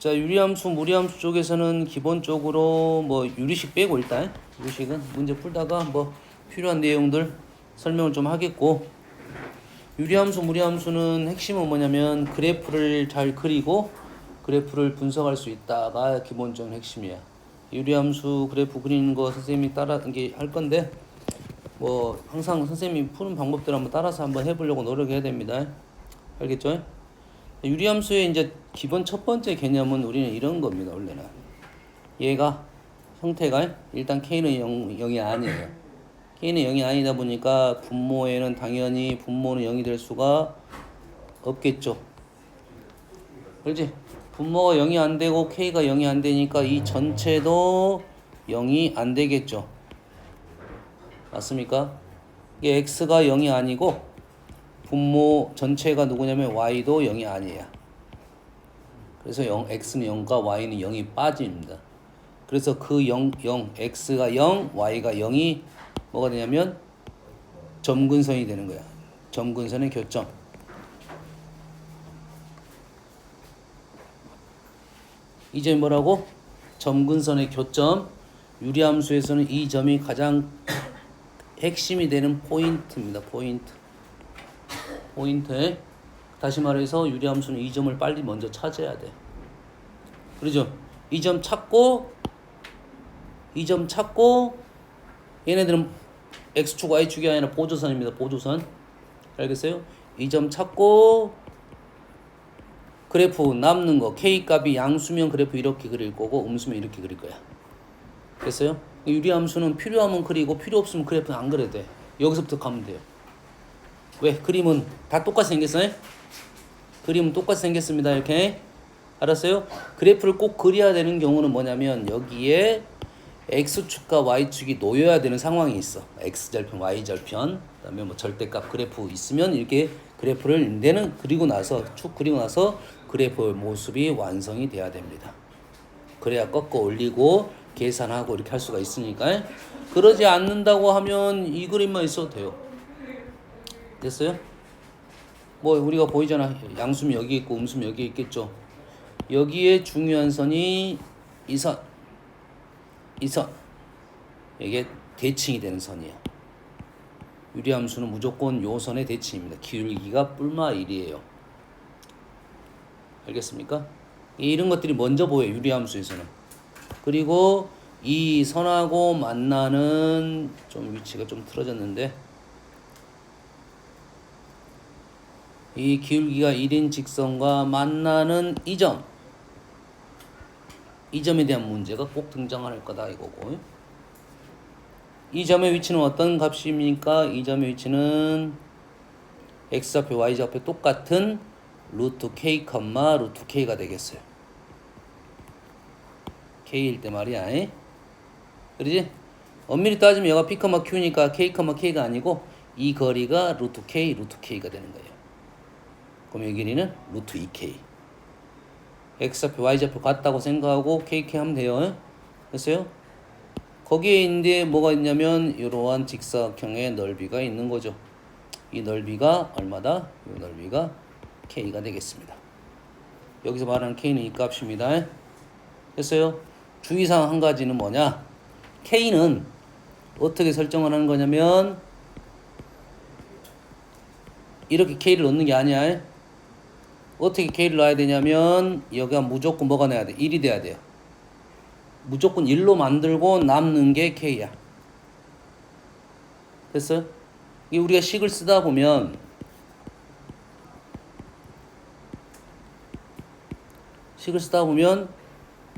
자, 유리함수, 무리함수 쪽에서는 기본적으로 뭐 유리식 빼고 일단 유리식은 문제 풀다가 뭐 필요한 내용들 설명을 좀 하겠고, 유리함수, 무리함수는 핵심은 뭐냐면 그래프를 잘 그리고 그래프를 분석할 수 있다가 기본적인 핵심이야. 유리함수 그래프 그리는 거 선생님이 따라 이게 할 건데, 뭐 항상 선생님이 푸는 방법들 한번 따라서 한번 해보려고 노력해야 됩니다. 알겠죠? 유리함수의 이제 기본 첫 번째 개념은 우리는 이런 겁니다. 원래는 얘가 형태가 일단 K는 0이 아니에요. K는 0이 아니다 보니까 분모에는 당연히 분모는 0이 될 수가 없겠죠. 그렇지? 분모가 0이 안 되고 K가 0이 안 되니까 이 전체도 0이 안 되겠죠. 맞습니까? 이게 X가 0이 아니고 분모 전체가 누구냐면 Y도 0이 아니에요. 그래서 X는 0과 Y는 0이 빠집니다. 그래서 그 0, X가 0, Y가 0이 뭐가 되냐면 점근선이 되는 거야. 점근선의 교점. 이 점이 뭐라고? 점근선의 교점. 유리함수에서는 이 점이 가장 핵심이 되는 포인트입니다. 포인트. 다시 말해서 유리함수는 이 점을 빨리 먼저 찾아야 돼. 그러죠? 이 점 찾고 얘네들은 X축, Y축이 아니라 보조선입니다. 보조선. 알겠어요? 이 점 찾고 그래프 남는 거 K값이 양수면 그래프 이렇게 그릴 거고 음수면 이렇게 그릴 거야. 됐어요? 유리함수는 필요하면 그리고 필요 없으면 그래프는 안 그려도 돼. 여기서부터 가면 돼요. 왜? 그림은 다 똑같이 생겼어요? 그림은 똑같이 생겼습니다. 이렇게. 알았어요? 그래프를 꼭 그려야 되는 경우는 뭐냐면 여기에 X축과 Y축이 놓여야 되는 상황이 있어. X절편, Y절편, 그 다음에 뭐 절대값 그래프 있으면 이렇게 그래프를 그리고 나서 쭉 그리고 나서 그래프의 모습이 완성이 돼야 됩니다. 그래야 꺾어 올리고 계산하고 이렇게 할 수가 있으니까. 그러지 않는다고 하면 이 그림만 있어도 돼요. 됐어요? 뭐 우리가 보이잖아. 양수면 여기 있고 음수면 여기 있겠죠. 여기에 중요한 선이 이 선. 이게 대칭이 되는 선이에요. 유리함수는 무조건 요 선의 대칭입니다. 기울기가 뿔마 1이에요. 알겠습니까? 이런 것들이 먼저 보여요. 유리함수에서는. 그리고 이 선하고 만나는 좀 위치가 좀 틀어졌는데 이 기울기가 1인 직선과 만나는 이 점에 대한 문제가 꼭 등장할 거다 이거고. 이 점의 위치는 어떤 값입니까? 이 점의 위치는 x좌표, y좌표 똑같은 루트 k, 루트 k가 되겠어요. k일 때 말이야. 그러지? 엄밀히 따지면 얘가 p, q니까 k, k가 아니고 이 거리가 루트 k가 되는 거예요. 그럼 이 길이는 루트 2k. x좌표, y좌표 같다고 생각하고 kk 하면 돼요. 됐어요? 거기에 이제 뭐가 있냐면 이러한 직사각형의 넓이가 있는 거죠. 이 넓이가 얼마다? 이 넓이가 k가 되겠습니다. 여기서 말하는 k는 이 값입니다. 됐어요? 주의사항 한 가지는 뭐냐? k는 어떻게 설정을 하는 거냐면 이렇게 k를 넣는 게 아니야. 어떻게 k를 넣어야 되냐면 여기가 무조건 뭐가 나야 돼? 1이 돼야 돼요. 무조건 1로 만들고 남는 게 k야. 됐어요? 이게 우리가 식을 쓰다 보면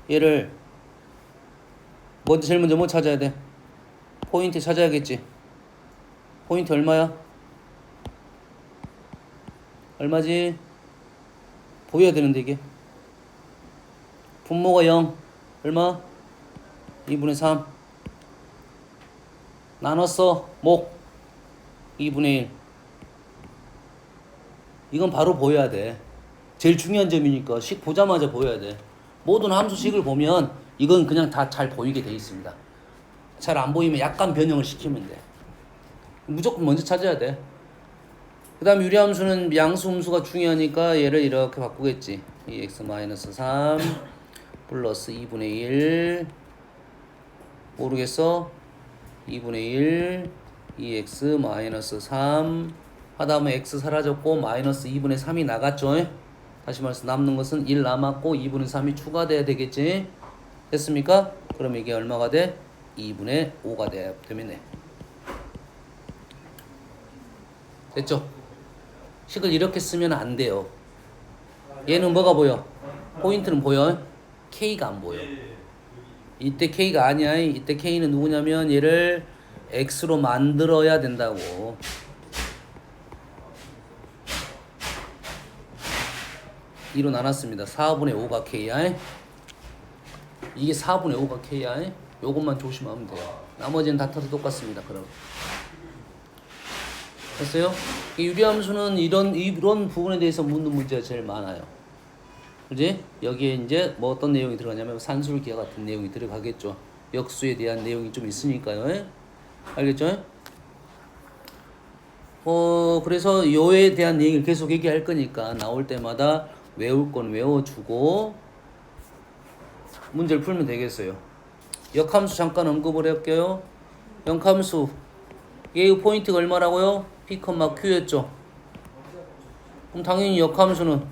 얘를 제일 먼저 뭐 찾아야 돼? 포인트 찾아야겠지. 포인트 얼마야? 얼마지? 보여야 되는데 이게 분모가 0 얼마? 2분의 3 나눴어 목 2분의 1. 이건 바로 보여야 돼. 제일 중요한 점이니까 식 보자마자 보여야 돼. 모든 함수식을 보면 이건 그냥 다 잘 보이게 돼 있습니다. 잘 안 보이면 약간 변형을 시키면 돼. 무조건 먼저 찾아야 돼. 그 다음 유리함수는 양수 음수가 중요하니까 얘를 이렇게 바꾸겠지. 2x-3 플러스 2분의 1 모르겠어? 2분의 1 2x-3 하다 보면 x 사라졌고 마이너스 2분의 3이 나갔죠. 다시 말해서 남는 것은 1 남았고 2분의 3이 추가돼야 되겠지. 됐습니까? 그럼 이게 얼마가 돼? 2분의 5가 되면 돼. 됐죠? 식을 이렇게 쓰면 안 돼요. 얘는 뭐가 보여? 포인트는 보여? K가 안 보여. 이때 K가 아니야. 이때 K는 누구냐면 얘를 X로 만들어야 된다고. E로 나눴습니다. 4분의 5가 K야. 이게 4분의 5가 K야. 요것만 조심하면 돼요. 나머지는 다 타도 똑같습니다. 그럼 됐어요? 유리함수는 이런 부분에 대해서 묻는 문제가 제일 많아요. 그지? 여기에 이제 뭐 어떤 내용이 들어가냐면 산술기와 같은 내용이 들어가겠죠. 역수에 대한 내용이 좀 있으니까요. 알겠죠? 그래서 요에 대한 얘기를 계속 얘기할 거니까 나올 때마다 외울 건 외워주고 문제를 풀면 되겠어요. 역함수 잠깐 언급을 할게요. 역함수 얘의 포인트가 얼마라고요? P, Q였죠. 그럼 당연히 역함수는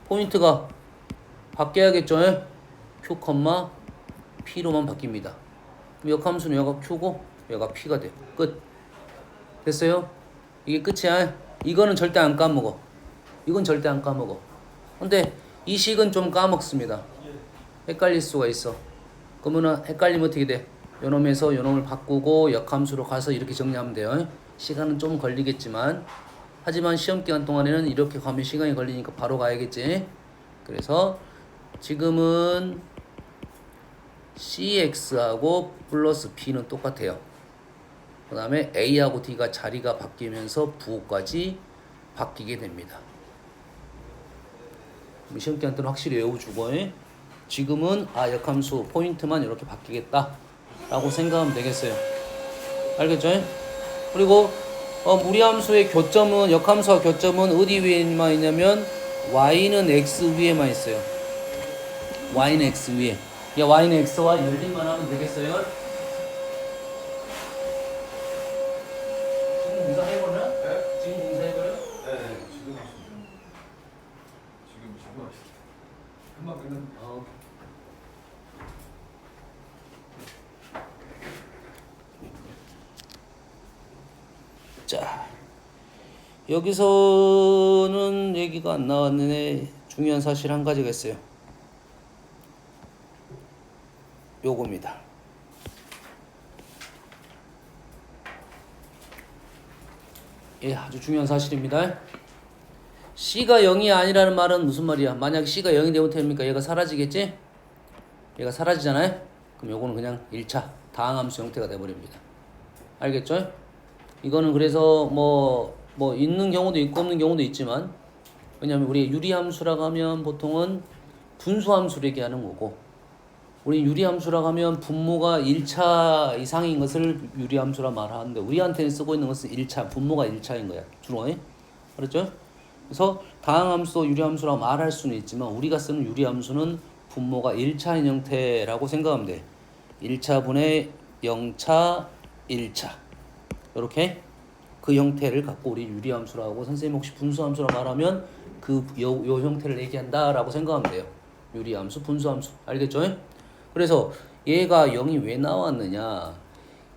포인트가 바뀌어야겠죠. Q, P로만 바뀝니다. 그럼 역함수는 여가 Q고 여가 P가 돼. 끝. 됐어요? 이게 끝이야. 이거는 절대 안 까먹어. 이건 절대 안 까먹어. 근데 이 식은 좀 까먹습니다. 헷갈릴 수가 있어. 그러면 헷갈리면 어떻게 돼? 요놈에서 요놈을 바꾸고 역함수로 가서 이렇게 정리하면 돼요. 시간은 좀 걸리겠지만 하지만 시험 기간 동안에는 이렇게 가면 시간이 걸리니까 바로 가야겠지. 그래서 지금은 CX하고 플러스 B는 똑같아요. 그 다음에 A하고 D가 자리가 바뀌면서 부호까지 바뀌게 됩니다. 시험 기간 때는 확실히 외워주고 지금은 역함수 포인트만 이렇게 바뀌겠다 라고 생각하면 되겠어요. 알겠죠? 그리고 무리함수의 교점은 역함수와 교점은 어디 위에만 있냐면 y는 x 위에만 있어요. y는 x 위에. y는 x와 열림만 하면 되겠어요. 지금 공사해버려? 네? 지금 공사해버려? 네, 지금 하시죠. 지금 하시죠. 금방 끝났네. 자, 여기서는 얘기가 안 나왔는데 중요한 사실 한 가지가 있어요. 요겁니다. 예, 아주 중요한 사실입니다. C가 0이 아니라는 말은 무슨 말이야? 만약 C가 0이 되면 됩니까? 얘가 사라지겠지? 얘가 사라지잖아요? 그럼 요거는 그냥 1차 다항함수 형태가 돼버립니다. 알겠죠? 이거는 그래서 뭐 있는 경우도 있고 없는 경우도 있지만 왜냐면 우리 유리함수라고 하면 보통은 분수함수를 얘기하는 거고 우리 유리함수라고 하면 분모가 1차 이상인 것을 유리함수라 말하는데 우리한테는 쓰고 있는 것은 1차, 분모가 1차인 거야. 주로. 그렇죠? 그래서 다항함수, 유리함수라고 말할 수는 있지만 우리가 쓰는 유리함수는 분모가 1차인 형태라고 생각하면 돼. 1차분의 0차, 1차. 이렇게 그 형태를 갖고 우리 유리함수라고 선생님 혹시 분수함수라 말하면 요 형태를 얘기한다라고 생각하면 돼요. 유리함수, 분수함수. 알겠죠? 그래서 얘가 0이 왜 나왔느냐?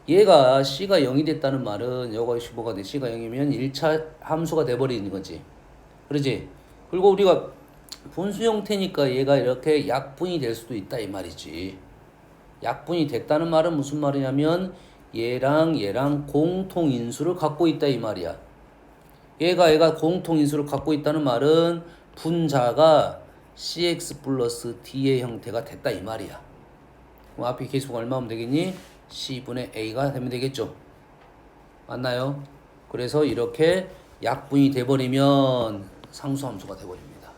얘가 C가 0이 됐다는 말은 여기가 뭐가 돼? C가 0이면 1차 함수가 돼버리는 거지. 그러지? 그리고 우리가 분수 형태니까 얘가 이렇게 약분이 될 수도 있다 이 말이지. 약분이 됐다는 말은 무슨 말이냐면 얘랑 공통인수를 갖고 있다 이 말이야. 얘가 공통인수를 갖고 있다는 말은 분자가 CX 플러스 D의 형태가 됐다 이 말이야. 그럼 앞에 계수가 얼마 하면 되겠니? C분의 A가 되면 되겠죠. 맞나요? 그래서 이렇게 약분이 돼버리면 상수함수가 돼버립니다.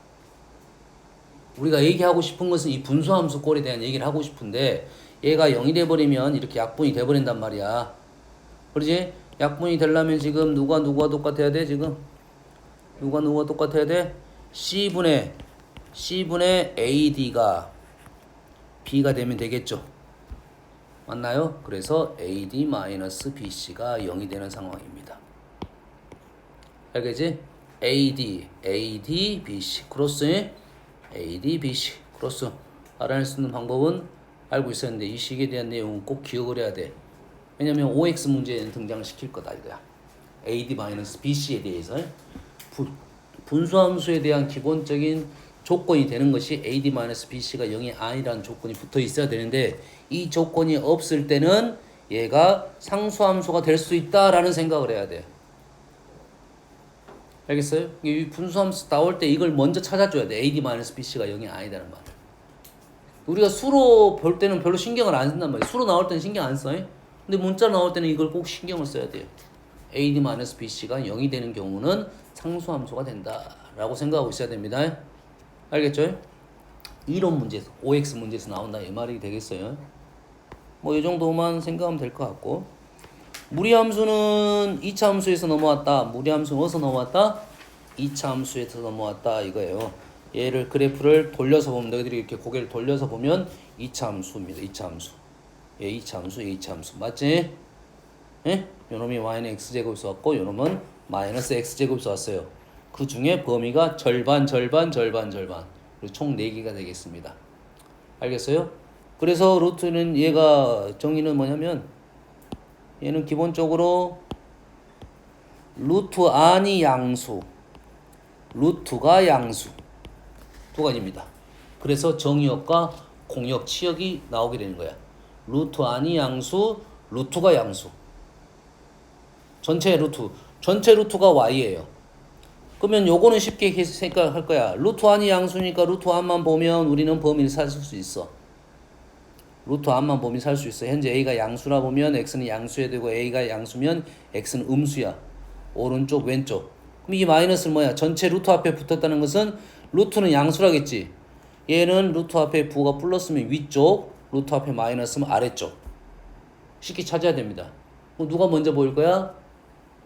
우리가 얘기하고 싶은 것은 이 분수함수 꼴에 대한 얘기를 하고 싶은데 얘가 0이 돼버리면 이렇게 약분이 돼버린단 말이야. 그러지? 약분이 되려면 지금 누가 똑같아야 돼? 지금 누가 똑같아야 돼? C분의 C분의 AD가 B가 되면 되겠죠. 맞나요? 그래서 AD-BC가 0이 되는 상황입니다. 알겠지? AD, BC 크로스 AD, BC 크로스 알아낼 수 있는 방법은 알고 있었는데 이 식에 대한 내용은 꼭 기억을 해야 돼. 왜냐면 OX 문제에는 등장을 시킬 거다 이거야. AD-BC에 대해서 분수함수에 대한 기본적인 조건이 되는 것이 AD-BC가 0이 아니라는 조건이 붙어 있어야 되는데 이 조건이 없을 때는 얘가 상수함수가 될 수 있다라는 생각을 해야 돼. 알겠어요? 이 분수함수 나올 때 이걸 먼저 찾아줘야 돼. AD-BC가 0이 아니다는 말. 우리가 수로 볼 때는 별로 신경을 안 쓴단 말이야. 수로 나올 때는 신경 안 써. 근데 문자 나올 때는 이걸 꼭 신경을 써야 돼요. AD-BC가 0이 되는 경우는 상수함수가 된다라고 생각하고 있어야 됩니다. 알겠죠? 이론 문제에서 OX 문제에서 나온다 이 말이 되겠어요. 뭐 이 정도만 생각하면 될 것 같고 무리함수는 2차 함수에서 넘어왔다. 무리함수는 어디서 넘어왔다? 2차 함수에서 넘어왔다 이거예요. 얘를 그래프를 돌려서 보면 너희들이 이렇게 고개를 돌려서 보면 2차 함수입니다. 2차 함수. 얘 2차 함수, 얘 2차 함수. 맞지? 예? 요놈이 y는 x제곱 써왔고 요놈은 마이너스 x제곱 써왔어요. 그 중에 범위가 절반 그리고 총 4개가 되겠습니다. 알겠어요? 그래서 루트는 얘가 정의는 뭐냐면 얘는 기본적으로 루트 안이 양수 루트가 양수 두 가지입니다. 그래서 정의역과 공역 치역이 나오게 되는 거야. 루트 안이 양수 루트가 양수 전체 루트가 y예요. 그러면 요거는 쉽게 생각할 거야. 루트 안이 양수니까 루트 안만 보면 우리는 범위를 찾을 수 있어. 루트 안만 보면 살 수 있어. 현재 a가 양수라 보면 x는 양수해야 되고 a가 양수면 x는 음수야. 오른쪽 왼쪽. 그럼 이 마이너스는 뭐야? 전체 루트 앞에 붙었다는 것은 루트는 양수라겠지. 얘는 루트 앞에 부가 플러스면 위쪽, 루트 앞에 마이너스면 아래쪽. 쉽게 찾아야 됩니다. 그럼 누가 먼저 보일 거야?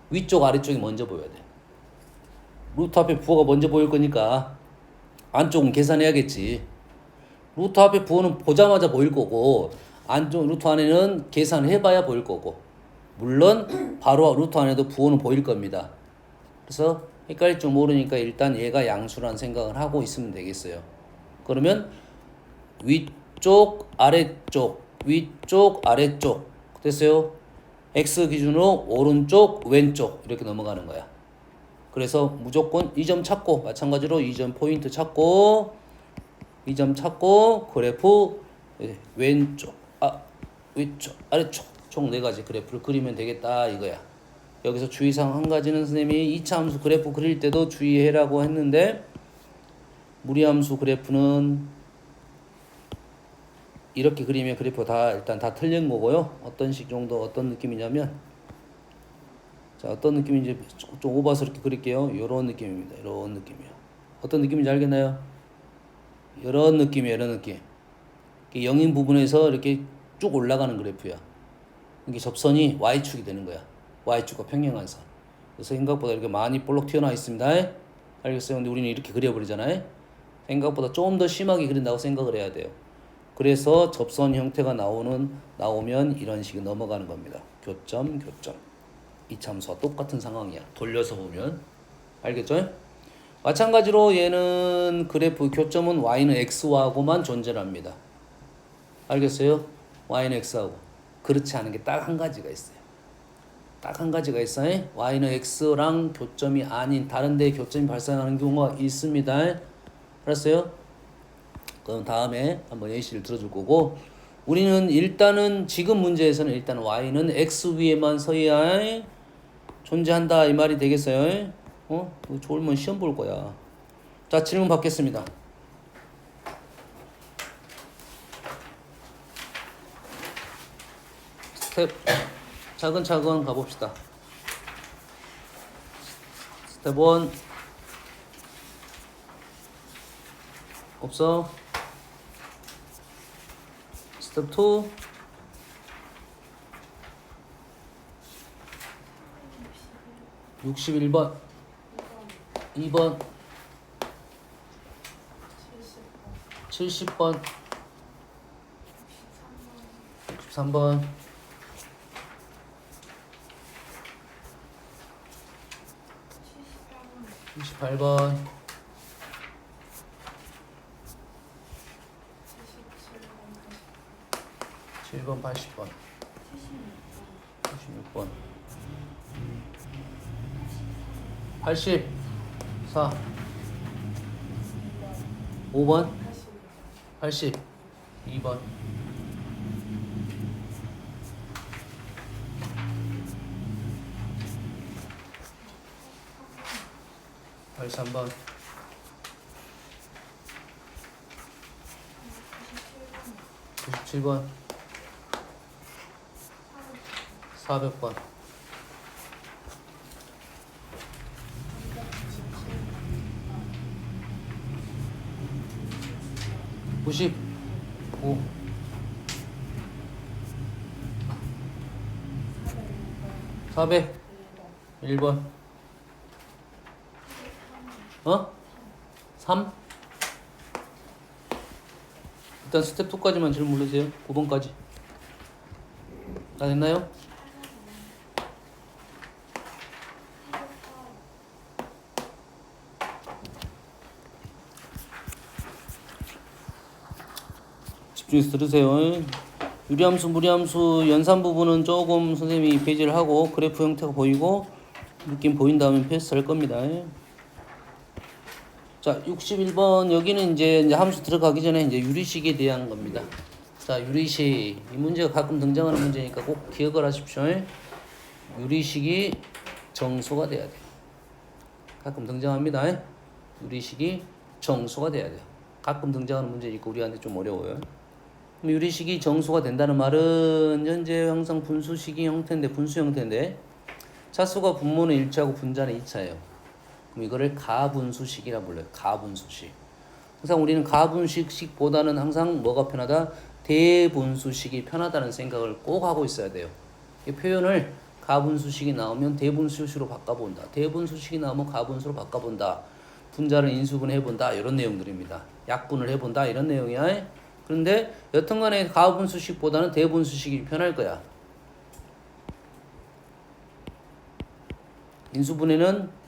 위쪽 아래쪽이 먼저 보여야 돼. 루트 앞에 부호가 먼저 보일 거니까 안쪽은 계산해야겠지. 루트 앞에 부호는 보자마자 보일 거고 안쪽 루트 안에는 계산을 해봐야 보일 거고 물론 바로 루트 안에도 부호는 보일 겁니다. 그래서 헷갈릴 줄 모르니까 일단 얘가 양수라는 생각을 하고 있으면 되겠어요. 그러면 위쪽 아래쪽 위쪽 아래쪽 됐어요? x 기준으로 오른쪽 왼쪽 이렇게 넘어가는 거야. 그래서 무조건 이 점 찾고 마찬가지로 이 점 포인트 찾고 이 점 찾고 그래프 왼쪽 위쪽 아래쪽 총 4가지 그래프를 그리면 되겠다 이거야. 여기서 주의사항 한 가지는 선생님이 2차 함수 그래프 그릴 때도 주의해라고 했는데 무리함수 그래프는 이렇게 그리면 그래프가 다 일단 다 틀린 거고요. 어떤 식 정도 어떤 느낌이냐면 자 어떤 느낌인지 좀 오버스럽게 그릴게요. 이런 느낌입니다. 이런 느낌이요. 어떤 느낌인지 알겠나요? 이런 느낌이에요. 이런 느낌. 영인 부분에서 이렇게 쭉 올라가는 그래프야. 이게 접선이 y축이 되는 거야. y축과 평행한선. 그래서 생각보다 이렇게 많이 볼록 튀어나와 있습니다. 알겠어요? 근데 우리는 이렇게 그려버리잖아요. 생각보다 좀 더 심하게 그린다고 생각을 해야 돼요. 그래서 접선 형태가 나오면 이런 식으로 넘어가는 겁니다. 교점. 이차 함수와 똑같은 상황이야. 돌려서 보면. 알겠죠? 마찬가지로 얘는 그래프 교점은 y는 x하고만 존재합니다. 알겠어요? y는 x하고. 그렇지 않은 게 딱 한 가지가 있어요. 딱 한 가지가 있어요. y는 x랑 교점이 아닌 다른 데 교점이 발생하는 경우가 있습니다. 알았어요? 그럼 다음에 한번 예시를 들어줄 거고 우리는 일단은 지금 문제에서는 일단 y는 x 위에만 서야 존재한다 이 말이 되겠어요? 이거 좋으면 시험 볼 거야. 자 질문 받겠습니다. 스텝 차근차근 가봅시다. 스텝 1 없어. 스텝 2 61번 2번 70번 63번 78번 7번 80번 76번 84 5번 82번 83번 97번 400번 95 400 1번 3 일단 스텝 2까지만 질문 올리세요. 9번까지 다 됐나요? 집중해서 들으세요. 유리함수, 무리함수 연산 부분은 조금 선생님이 배제를 하고 그래프 형태가 보이고 느낌 보인 다음에 패스할 겁니다. 자, 61번 여기는 이제 함수 들어가기 전에 이제 유리식에 대한 겁니다. 자, 유리식 이 문제가 가끔 등장하는 문제니까 꼭 기억을 하십시오. 유리식이 정수가 돼야 돼요. 가끔 등장합니다. 유리식이 정수가 돼야 돼요. 가끔 등장하는 문제니까 우리한테 좀 어려워요. 유리식이 정수가 된다는 말은 현재 항상 분수식이 형태인데 분수 형태인데 차수가 분모는 1차고 분자는 2차예요. 그럼 이거를 가분수식이라 불러요. 가분수식. 항상 우리는 가분수식보다는 항상 뭐가 편하다? 대분수식이 편하다는 생각을 꼭 하고 있어야 돼요. 이 표현을 가분수식이 나오면 대분수식으로 바꿔본다. 대분수식이 나오면 가분수로 바꿔본다. 분자를 인수분 해본다. 이런 내용들입니다. 약분을 해본다. 이런 내용이야. 그런데 여튼간에 가분수식보다는 대분수식이 편할 거야. 인수분해는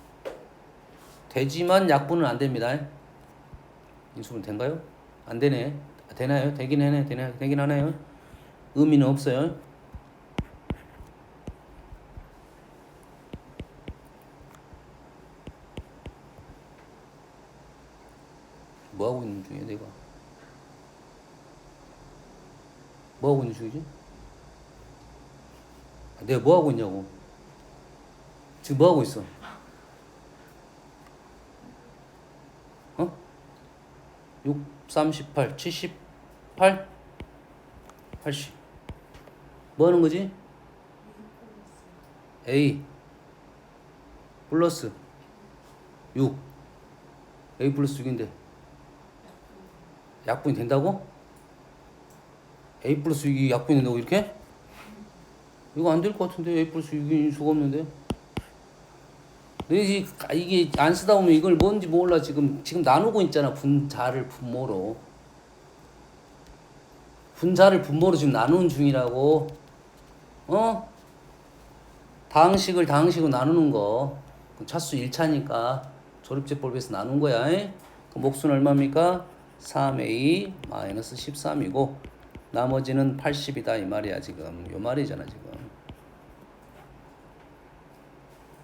되지만 약분은 안 됩니다. 인수분 된가요? 안 되네. 되나요? 되긴 하네. 되긴 하나요? 의미는 없어요. 뭐 하고 있는 중이야, 내가? 뭐 하고 있는 중이지? 내가 뭐 하고 있냐고. 지금 뭐 하고 있어? 6, 38, 78, 80. 뭐 하는 거지? A 플러스 6. A 플러스 6인데 약분이 된다고? A 플러스 6이 약분이 된다고 이렇게? 이거 안 될 것 같은데. A 플러스 6이 수가 없는데. 이게 안 쓰다 보면 이걸 뭔지 몰라. 지금 나누고 있잖아. 분자를 분모로. 분자를 분모로 지금 나누는 중이라고. 다항식으로 나누는 거. 차수 1차니까 조립제법에서 나눈 거야. 그 몫은 얼마입니까? 3a-13이고 나머지는 80이다 이 말이야. 지금 요 말이잖아. 지금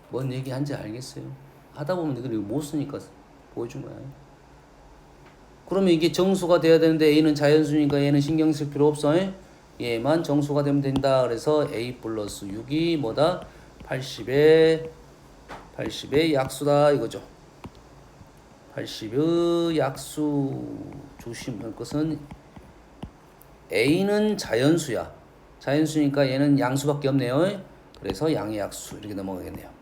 뭔 얘기한지 알겠어요? 하다 보면 이걸 못 쓰니까 보여준 거야. 그러면 이게 정수가 돼야 되는데 A는 자연수니까 얘는 신경 쓸 필요 없어. 얘만 정수가 되면 된다. 그래서 A 플러스 6이 뭐다? 80의 약수다 이거죠. 80의 약수. 조심할 것은 A는 자연수야. 자연수니까 얘는 양수밖에 없네요. 그래서 양의 약수 이렇게 넘어가겠네요.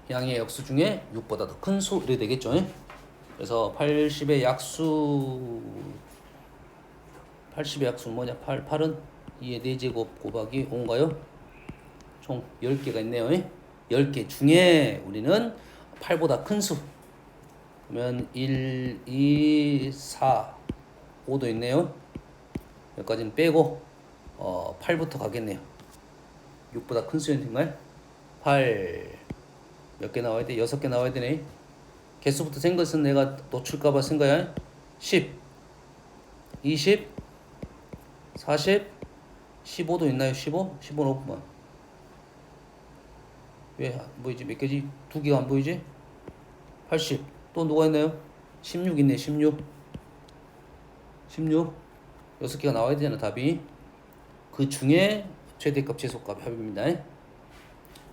양의 약수 중에 6보다 더 큰 수 이렇게 되겠죠. 그래서 80의 약수 뭐냐? 8은 2의 4제곱 곱하기 5인가요? 총 10개가 있네요. 10개 중에 우리는 8보다 큰 수 그러면 1, 2, 4, 5도 있네요. 여기까지는 빼고 8부터 가겠네요. 6보다 큰 수인가요? 8 몇 개 나와야 돼? 6개 나와야 되네. 개수부터 센 것은 내가 놓칠까봐 쓴 거야. 10, 20, 40, 15도 있나요? 15? 15는 없구만. 왜 안 보이지? 몇 개지? 2개가 안 보이지? 80. 또 누가 있나요? 16 있네. 16. 16. 6개가 나와야 되잖아, 답이. 그 중에 최대값, 최소값 합입니다.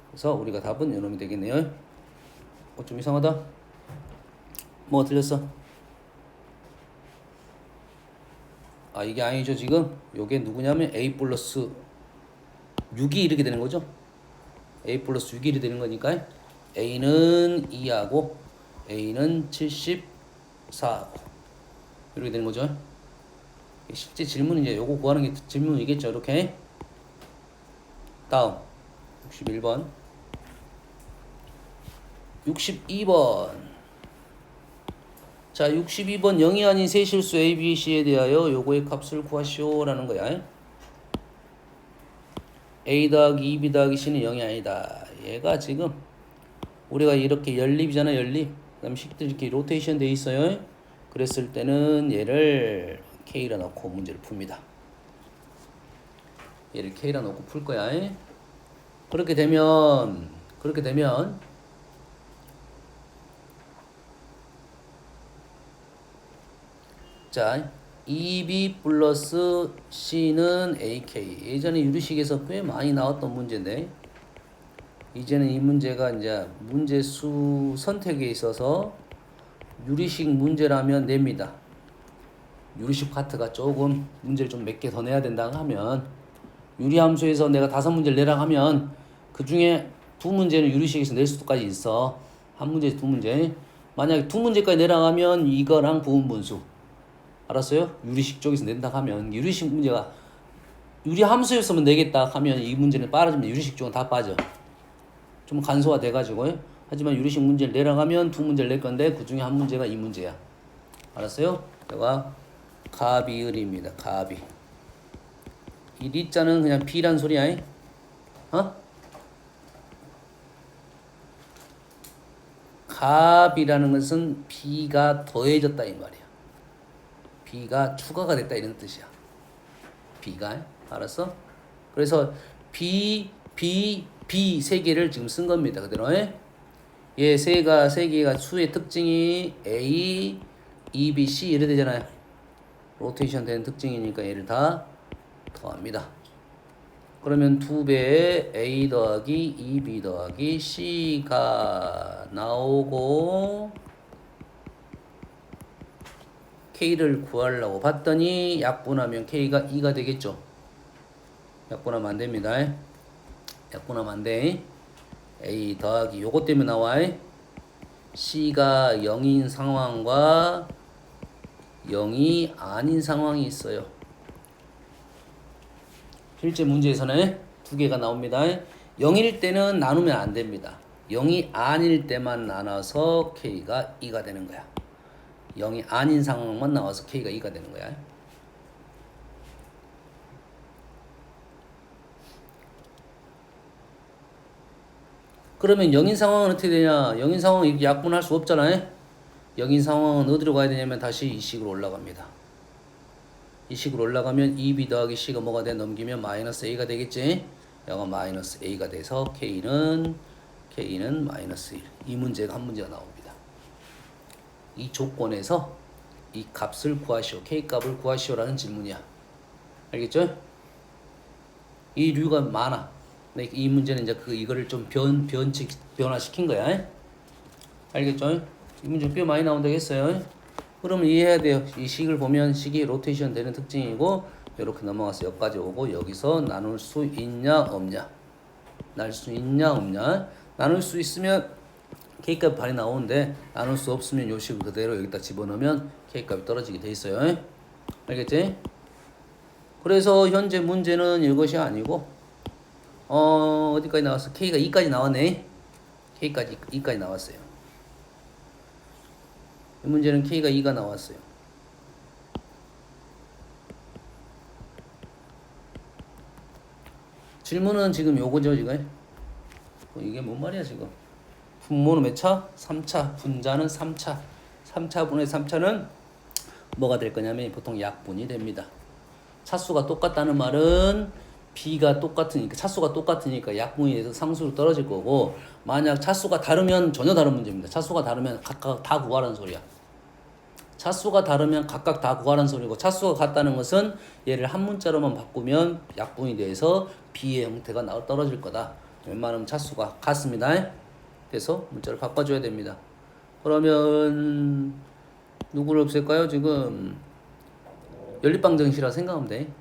그래서 우리가 답은 이놈이 되겠네요. 좀 이상하다. 뭐 틀렸어? 아, 이게 아니죠. 지금 요게 누구냐면 a 플러스 6이 이렇게 되는 거죠. a 플러스 6이 이렇게 되는 거니까 a는 2하고 a는 74하고 이렇게 되는 거죠. 실제 질문은 이제 요거 구하는 게 질문이겠죠. 이렇게. 다음 61번 62번. 자, 62번 0이 아닌 세 실수 A, B, C에 대하여 요거의 값을 구하시오 라는 거야. A 더하기 2B 더하기 C는 0이 아니다. 얘가 지금 우리가 이렇게 연립이잖아. 연립. 그 다음에 식들이 이렇게 로테이션 돼 있어요. 그랬을 때는 얘를 K라 넣고 문제를 풉니다. 얘를 K라 넣고 풀 거야. 그렇게 되면 자, 2B 플러스 C는 AK. 예전에 유리식에서 꽤 많이 나왔던 문제인데 이제는 이 문제가 이제 문제수 선택에 있어서 유리식 문제라면 냅니다. 유리식 파트가 조금 문제를 좀 몇 개 더 내야 된다 하면 유리함수에서 내가 5문제를 내라 하면 그 중에 2문제는 유리식에서 낼 수도까지 있어. 한 문제에서 2문제. 만약에 2문제까지 내라 하면 이거랑 부분분수. 알았어요? 유리식 쪽에서 낸다 하면 유리식 문제가 유리함수였으면 내겠다 하면 이 문제는 빠져지면 유리식 쪽은 다 빠져. 좀 간소화 돼가지고. 하지만 유리식 문제를 내라 하면 2문제를 낼 건데 그 중에 한 문제가 이 문제야. 알았어요? 내가 가비을입니다. 가비. 이 리자는 그냥 B란 소리야. 갑이라는 것은 B가 더해졌다 이 말이야. B가 추가가 됐다 이런 뜻이야. B가. 알았어? 그래서 B 세 개를 지금 쓴 겁니다. 그대로. 얘 세 개가 수의 특징이 A, E, B, C 이래 되잖아요. 로테이션 되는 특징이니까 얘를 다 더합니다. 그러면 2배의 A 더하기 2B 더하기 C가 나오고 K를 구하려고 봤더니 약분하면 K가 2가 되겠죠. 약분하면 안 됩니다. 약분하면 안 돼. A 더하기 요것 때문에 나와. C가 0인 상황과 0이 아닌 상황이 있어요. 실제 문제에서는 2개가 나옵니다. 0일 때는 나누면 안 됩니다. 0이 아닐 때만 나눠서 K가 2가 되는 거야. 0이 아닌 상황만 나와서 K가 2가 되는 거야. 그러면 0인 상황은 어떻게 되냐? 0인 상황은 이렇게 약분할 수 없잖아요. 0인 상황은 어디로 가야 되냐면 다시 이 식으로 올라갑니다. 이 식으로 올라가면 2B 더하기 C가 뭐가 돼? 넘기면 마이너스 A가 되겠지? 영어 마이너스 A가 돼서 K는 마이너스 1. 이 문제가 한 문제가 나옵니다. 이 조건에서 이 값을 구하시오. K값을 구하시오라는 질문이야. 알겠죠? 이 류가 많아. 이 문제는 이제 이거를 좀 변화시킨 거야. 알겠죠? 이 문제 꽤 많이 나온다고 했어요. 그러면 이해해야 돼요. 이 식을 보면 식이 로테이션 되는 특징이고 이렇게 넘어가서 여기까지 오고 여기서 나눌 수 있냐 없냐. 나눌 수 있냐 없냐. 나눌 수 있으면 K값 반이 나오는데 나눌 수 없으면 요 식을 그대로 여기다 집어넣으면 K값이 떨어지게 돼 있어요. 알겠지? 그래서 현재 문제는 이것이 아니고 어디까지 나왔어? K가 2까지 나왔네. K까지 2까지 나왔어요. 이 문제는 K가 2가 나왔어요. 질문은 지금 요거죠 지금. 이게 뭔 말이야 지금. 분모는 몇 차? 3차. 분자는 3차. 3차분의 3차는 뭐가 될 거냐면 보통 약분이 됩니다. 차수가 똑같다는 말은 B가 똑같으니까 차수가 똑같으니까 약분이 돼서 상수로 떨어질 거고, 만약 차수가 다르면 전혀 다른 문제입니다. 차수가 다르면 각각 다 구하라는 소리야. 차수가 다르면 각각 다 구하라는 소리고, 차수가 같다는 것은 얘를 한 문자로만 바꾸면 약분이 돼서 B의 형태가 떨어질 거다. 웬만하면 차수가 같습니다. 그래서 문자를 바꿔줘야 됩니다. 그러면 누구를 없앨까요? 지금 연립방정식이라 생각하면 돼.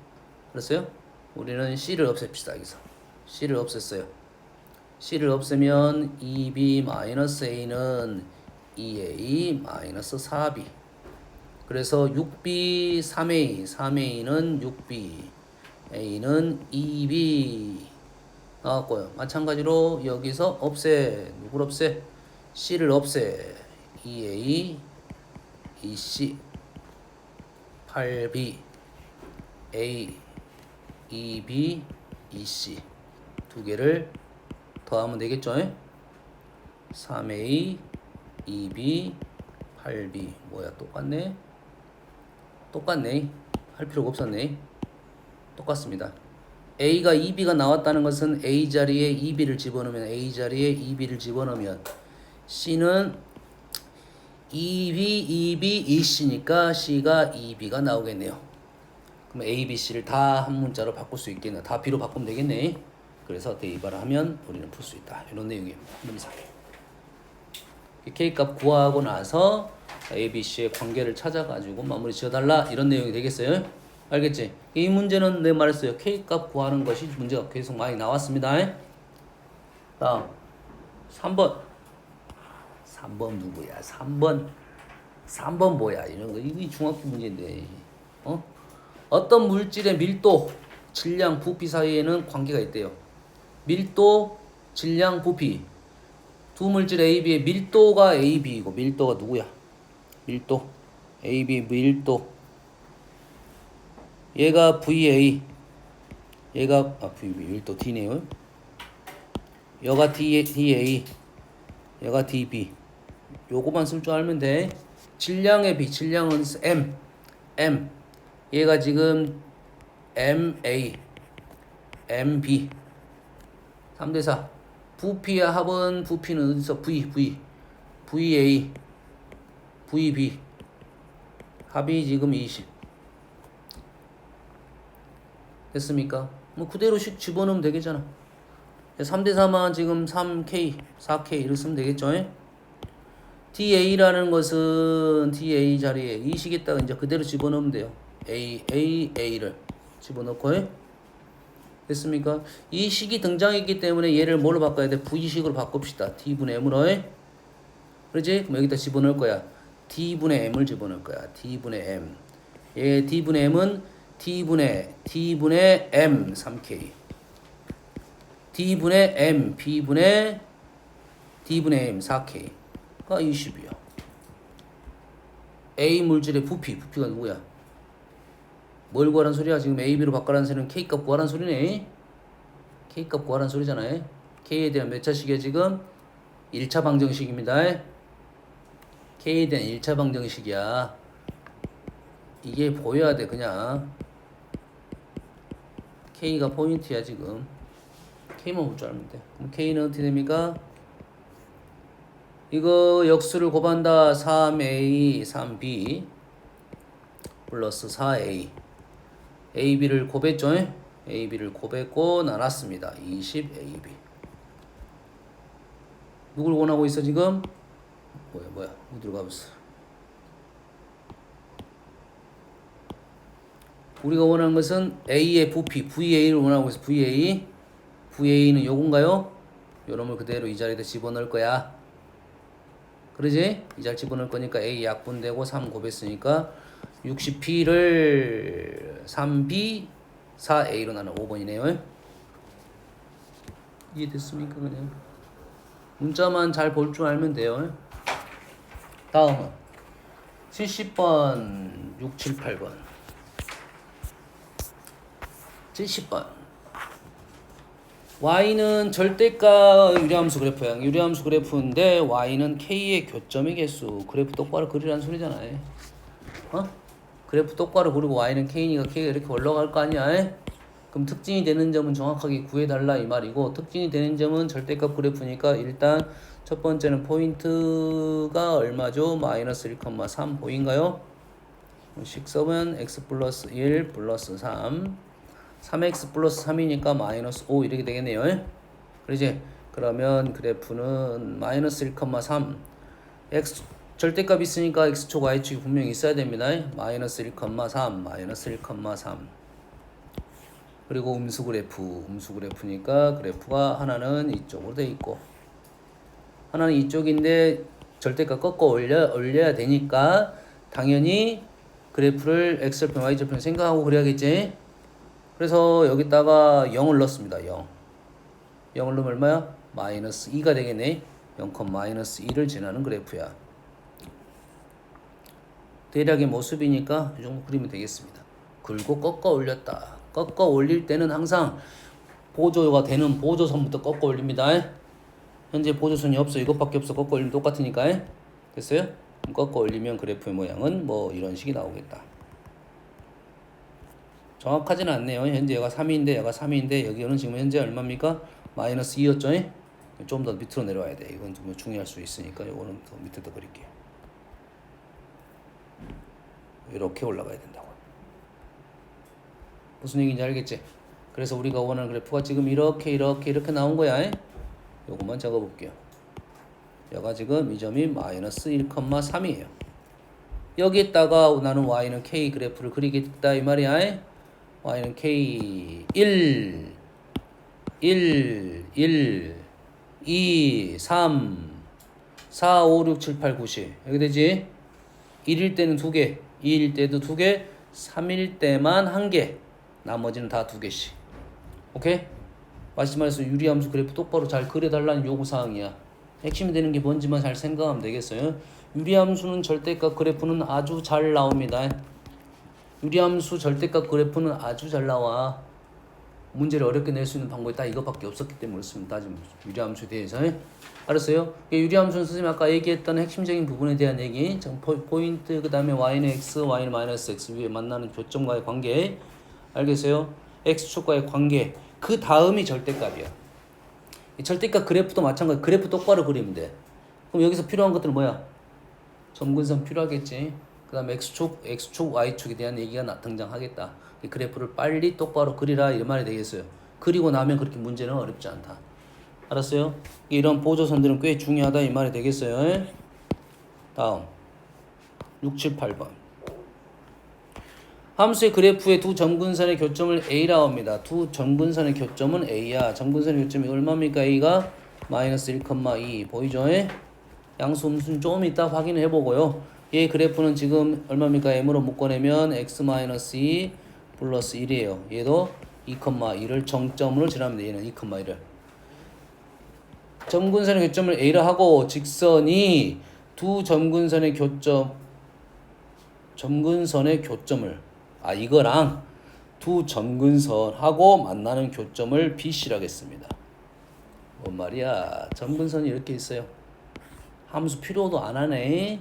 그랬어요? 우리는 C를 없앱시다. 여기서 C를 없앴어요. C를 없애면 2B-A는 2A-4B. 그래서 6B 3A, 3A는 6B, A는 2B 나왔고요. 마찬가지로 여기서 없애. 누굴 없애? C를 없애. 2A, 2C, 8B, A, 2B, 2C 두 개를 더하면 되겠죠? 3A, 2B, 8B 뭐야 똑같네? 똑같네. 할 필요가 없었네. 똑같습니다. A가 2B가 나왔다는 것은 A 자리에 2B를 집어넣으면 A 자리에 2B를 집어넣으면 C는 2B, 2B, 2C니까 C가 2B가 나오겠네요. 그럼 A, B, C를 다 한 문자로 바꿀 수 있겠네. 다 B로 바꾸면 되겠네. 그래서 대입을 하면 우리는 풀 수 있다. 이런 내용입니다. 문상. K값 구하고 나서 A, B, C의 관계를 찾아가지고 마무리 지어달라. 이런 내용이 되겠어요. 알겠지? 이 문제는 내가 말했어요. K값 구하는 것이 문제가 계속 많이 나왔습니다. 다음 3번. 3번 누구야? 3번 뭐야? 이런 거. 이게 중학교 문제인데. 어떤 물질의 밀도, 질량, 부피 사이에는 관계가 있대요. 밀도, 질량, 부피. 두 물질 A, B의 밀도가 A, B이고 밀도가 누구야? 밀도. A, B 밀도. 얘가 VA. 얘가 VB 밀도 D네요. 얘가 DA. 얘가 DB. 요거만 쓸 줄 알면 돼. 질량의 B, 질량은 M. 얘가 지금 MA, MB. 3대4. 부피와 합은 부피는 어디서 VA, VB. 합이 지금 20. 됐습니까? 뭐 그대로씩 집어넣으면 되겠잖아. 3대4만 지금 3K, 4K 이렇게 쓰면 되겠죠? DA라는 것은 DA 자리에 이 식에다가 이제 그대로 집어넣으면 돼요. A를 집어넣고 됐습니까? 이 식이 등장했기 때문에 얘를 뭘로 바꿔야 돼? V식으로 바꿉시다. D분의 M으로. 그러지? 그럼 여기다 집어넣을 거야. D분의 M을 집어넣을 거야. D분의 M. 얘 D분의 M은 D분의 M 3K. D분의 M, B분의 D분의 M 4K가 20이요. A 물질의 부피가 누구야? 뭘 구하란 소리야? 지금 A, B로 바꿔라는 소리는 K값 구하란 소리네. K값 구하란 소리잖아요. K에 대한 몇 차식이야 지금? 1차 방정식입니다. K에 대한 1차 방정식이야. 이게 보여야 돼 그냥. K가 포인트야 지금. K만 볼 줄 알면 돼. 그럼 K는 어떻게 됩니까? 이거 역수를 곱한다. 3A, 3B 플러스 4A. AB를 곱했죠? AB를 곱했고 나눴습니다. 20AB. 누굴 원하고 있어 지금? 뭐야? 어디로 가봤어? 우리가 원하는 것은 A의 부피, VA를 원하고 있어. VA는 요건가요? 요놈을 그대로 이 자리에다 집어넣을 거야. 그러지? 이 자리 집어넣을 거니까 A 약분되고 3 곱했으니까 60P를 3B 4A로 나눈 5번이네요. 이해됐습니까? 그냥 문자만 잘 볼 줄 알면 돼요. 다음은 70번 6, 7, 8번 70번 y는 절대가 유리함수 그래프야. 유리함수 그래프인데 y는 k의 교점의 개수. 그래프 똑바로 그리라는 소리잖아요. 어? 그래프 똑바로 그리고 y는 k니까 k가 이렇게 올라갈 거 아니야. 그럼 특징이 되는 점은 정확하게 구해달라 이 말이고, 특징이 되는 점은 절대값 그래프니까 일단 첫 번째는 포인트가 얼마죠? 마이너스 1,3 보인가요? 식서면 x 플러스 1 플러스 3 3x 플러스 3이니까 마이너스 5 이렇게 되겠네요. 그러지? 그러면 그래프는 마이너스 1,3 x 절대값 있으니까 x축 y축이 분명히 있어야 됩니다. 마이너스 1,3 마이너스 1,3 그리고 음수 그래프니까 그래프가 하나는 이쪽으로 돼 있고 하나는 이쪽인데 절대값 꺾어 올려야 되니까 당연히 그래프를 x절편 y절편 생각하고 그려야겠지. 그래서 여기다가 0을 넣습니다. 0을 넣으면 얼마야? 마이너스 2가 되겠네. 0, 마이너스 2를 지나는 그래프야. 대략의 모습이니까 이 정도 그리면 되겠습니다. 긁고 꺾어 올렸다. 꺾어 올릴 때는 항상 보조가 되는 보조선부터 꺾어 올립니다. 현재 보조선이 없어. 이것밖에 없어. 꺾어 올리면 똑같으니까. 됐어요? 꺾어 올리면 그래프의 모양은 뭐 이런 식이 나오겠다. 정확하지는 않네요. 현재 얘가 3인데 얘가 3인데 여기는 지금 현재 얼마입니까? 마이너스 2였죠? 좀 더 밑으로 내려와야 돼. 이건 좀 중요할 수 있으니까 이거는 더 밑에다 그릴게요. 이렇게 올라가야 된다고. 무슨 얘기인지 알겠지? 그래서 우리가 원하는 그래프가 지금 이렇게 나온 거야. 요것만 적어볼게요. 얘가 지금 이 점이 마이너스 1,3이에요. 여기에다가 나는 y는 k 그래프를 그리겠다 이 말이야. y는 k 1 2 3 4 5 6 7 8 9 10 여기 되지? 1일 때는 2개 2일 때도 2개 3일 때만 1개 나머지는 다 2개씩. 오케이? 말씀하셔서 유리함수 그래프 똑바로 잘 그려달라는 요구사항이야. 핵심이 되는 게 뭔지만 잘 생각하면 되겠어요. 유리함수는 절대값 그래프는 아주 잘 나옵니다. 유리함수 절대값 그래프는 아주 잘 나와. 문제를 어렵게 낼 수 있는 방법이 딱 이것밖에 없었기 때문에 그렇습니다. 지금 유리함수에 대해서. 알았어요? 유리함수는 선생님이 아까 얘기했던 핵심적인 부분에 대한 얘기. 포인트 그 다음에 y는 x, y는 마이너스 x 위에 만나는 교점과의 관계. 알겠어요? x축과의 관계. 그 다음이 절대값이야. 이 절대값 그래프도 마찬가지. 그래프 똑바로 그리면 돼. 그럼 여기서 필요한 것들은 뭐야? 점근선 필요하겠지. 그 다음에 x축, y축에 대한 얘기가 등장하겠다. 이 그래프를 빨리 똑바로 그리라 이런 말이 되겠어요. 그리고 나면 그렇게 문제는 어렵지 않다. 알았어요? 이런 보조선들은 꽤 중요하다 이 말이 되겠어요. 다음 6, 7, 8번 함수의 그래프의 두 점근선의 교점을 A라고 합니다. 두 점근선의 교점은 A야. 점근선의 교점이 얼마입니까? A가 마이너스 1,2 보이죠? 양수 음수는 좀 이따 확인해 보고요. 얘 그래프는 지금 얼마입니까? M으로 묶어내면 x-2 플러스 1이에요. 얘도 2,2를 정점으로 지납니다. 얘는 2,1을. 점근선의 교점을 A라 하고 직선이 두 점근선의 교점을 이거랑 두 점근선하고 만나는 교점을 BC라 하겠습니다. 뭔 말이야? 점근선이 이렇게 있어요. 함수 필요도 안 하네.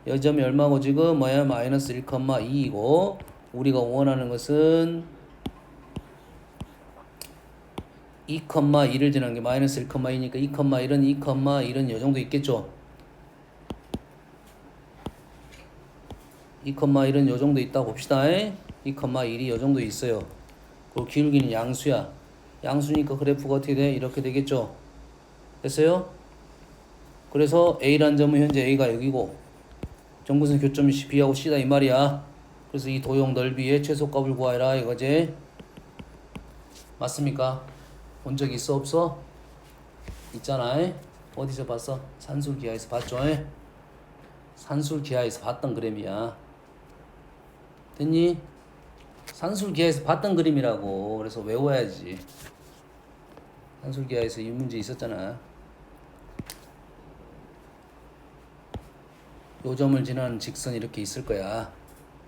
이 점이 얼마고 지금 뭐야? 마이너스 1,2이고 우리가 원하는 것은 2,2를 지나는 게 마이너스 1,2니까 2,1은 이 정도 있겠죠? 2,1은 이 정도 있다고 봅시다. 2,1이 이 정도 있어요. 그리고 기울기는 양수야. 양수니까 그래프가 어떻게 돼? 이렇게 되겠죠? 됐어요? 그래서 A라는 점은 현재 A가 여기고 점근선 교점이 B하고 C다 이 말이야. 그래서 이 도형 넓이의 최소값을 구하라 이거지. 맞습니까? 본 적 있어 없어? 있잖아. 어디서 봤어? 산술기하에서 봤죠? 산술기하에서 봤던 그림이야. 됐니? 산술기하에서 봤던 그림이라고. 그래서 외워야지. 산술기하에서 이 문제 있었잖아. 요 점을 지나는 직선이 이렇게 있을 거야.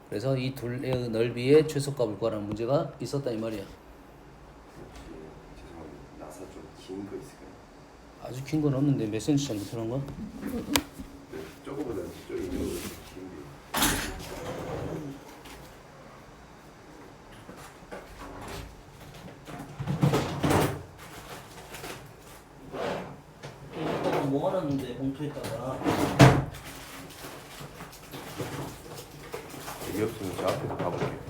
그래서 이 둘의 넓이의 최소값을 구하라는 문제가 있었다 이 말이야. 죄송합니다. 좋은 거 있을까요? 아주 긴 건 없는데 몇 센치 정도 들어간 거? 저거보다 저쪽이 좀 긴데. 이거 모아놨는데 봉투에다가 여기 없으면 저 앞에서 가볼게요.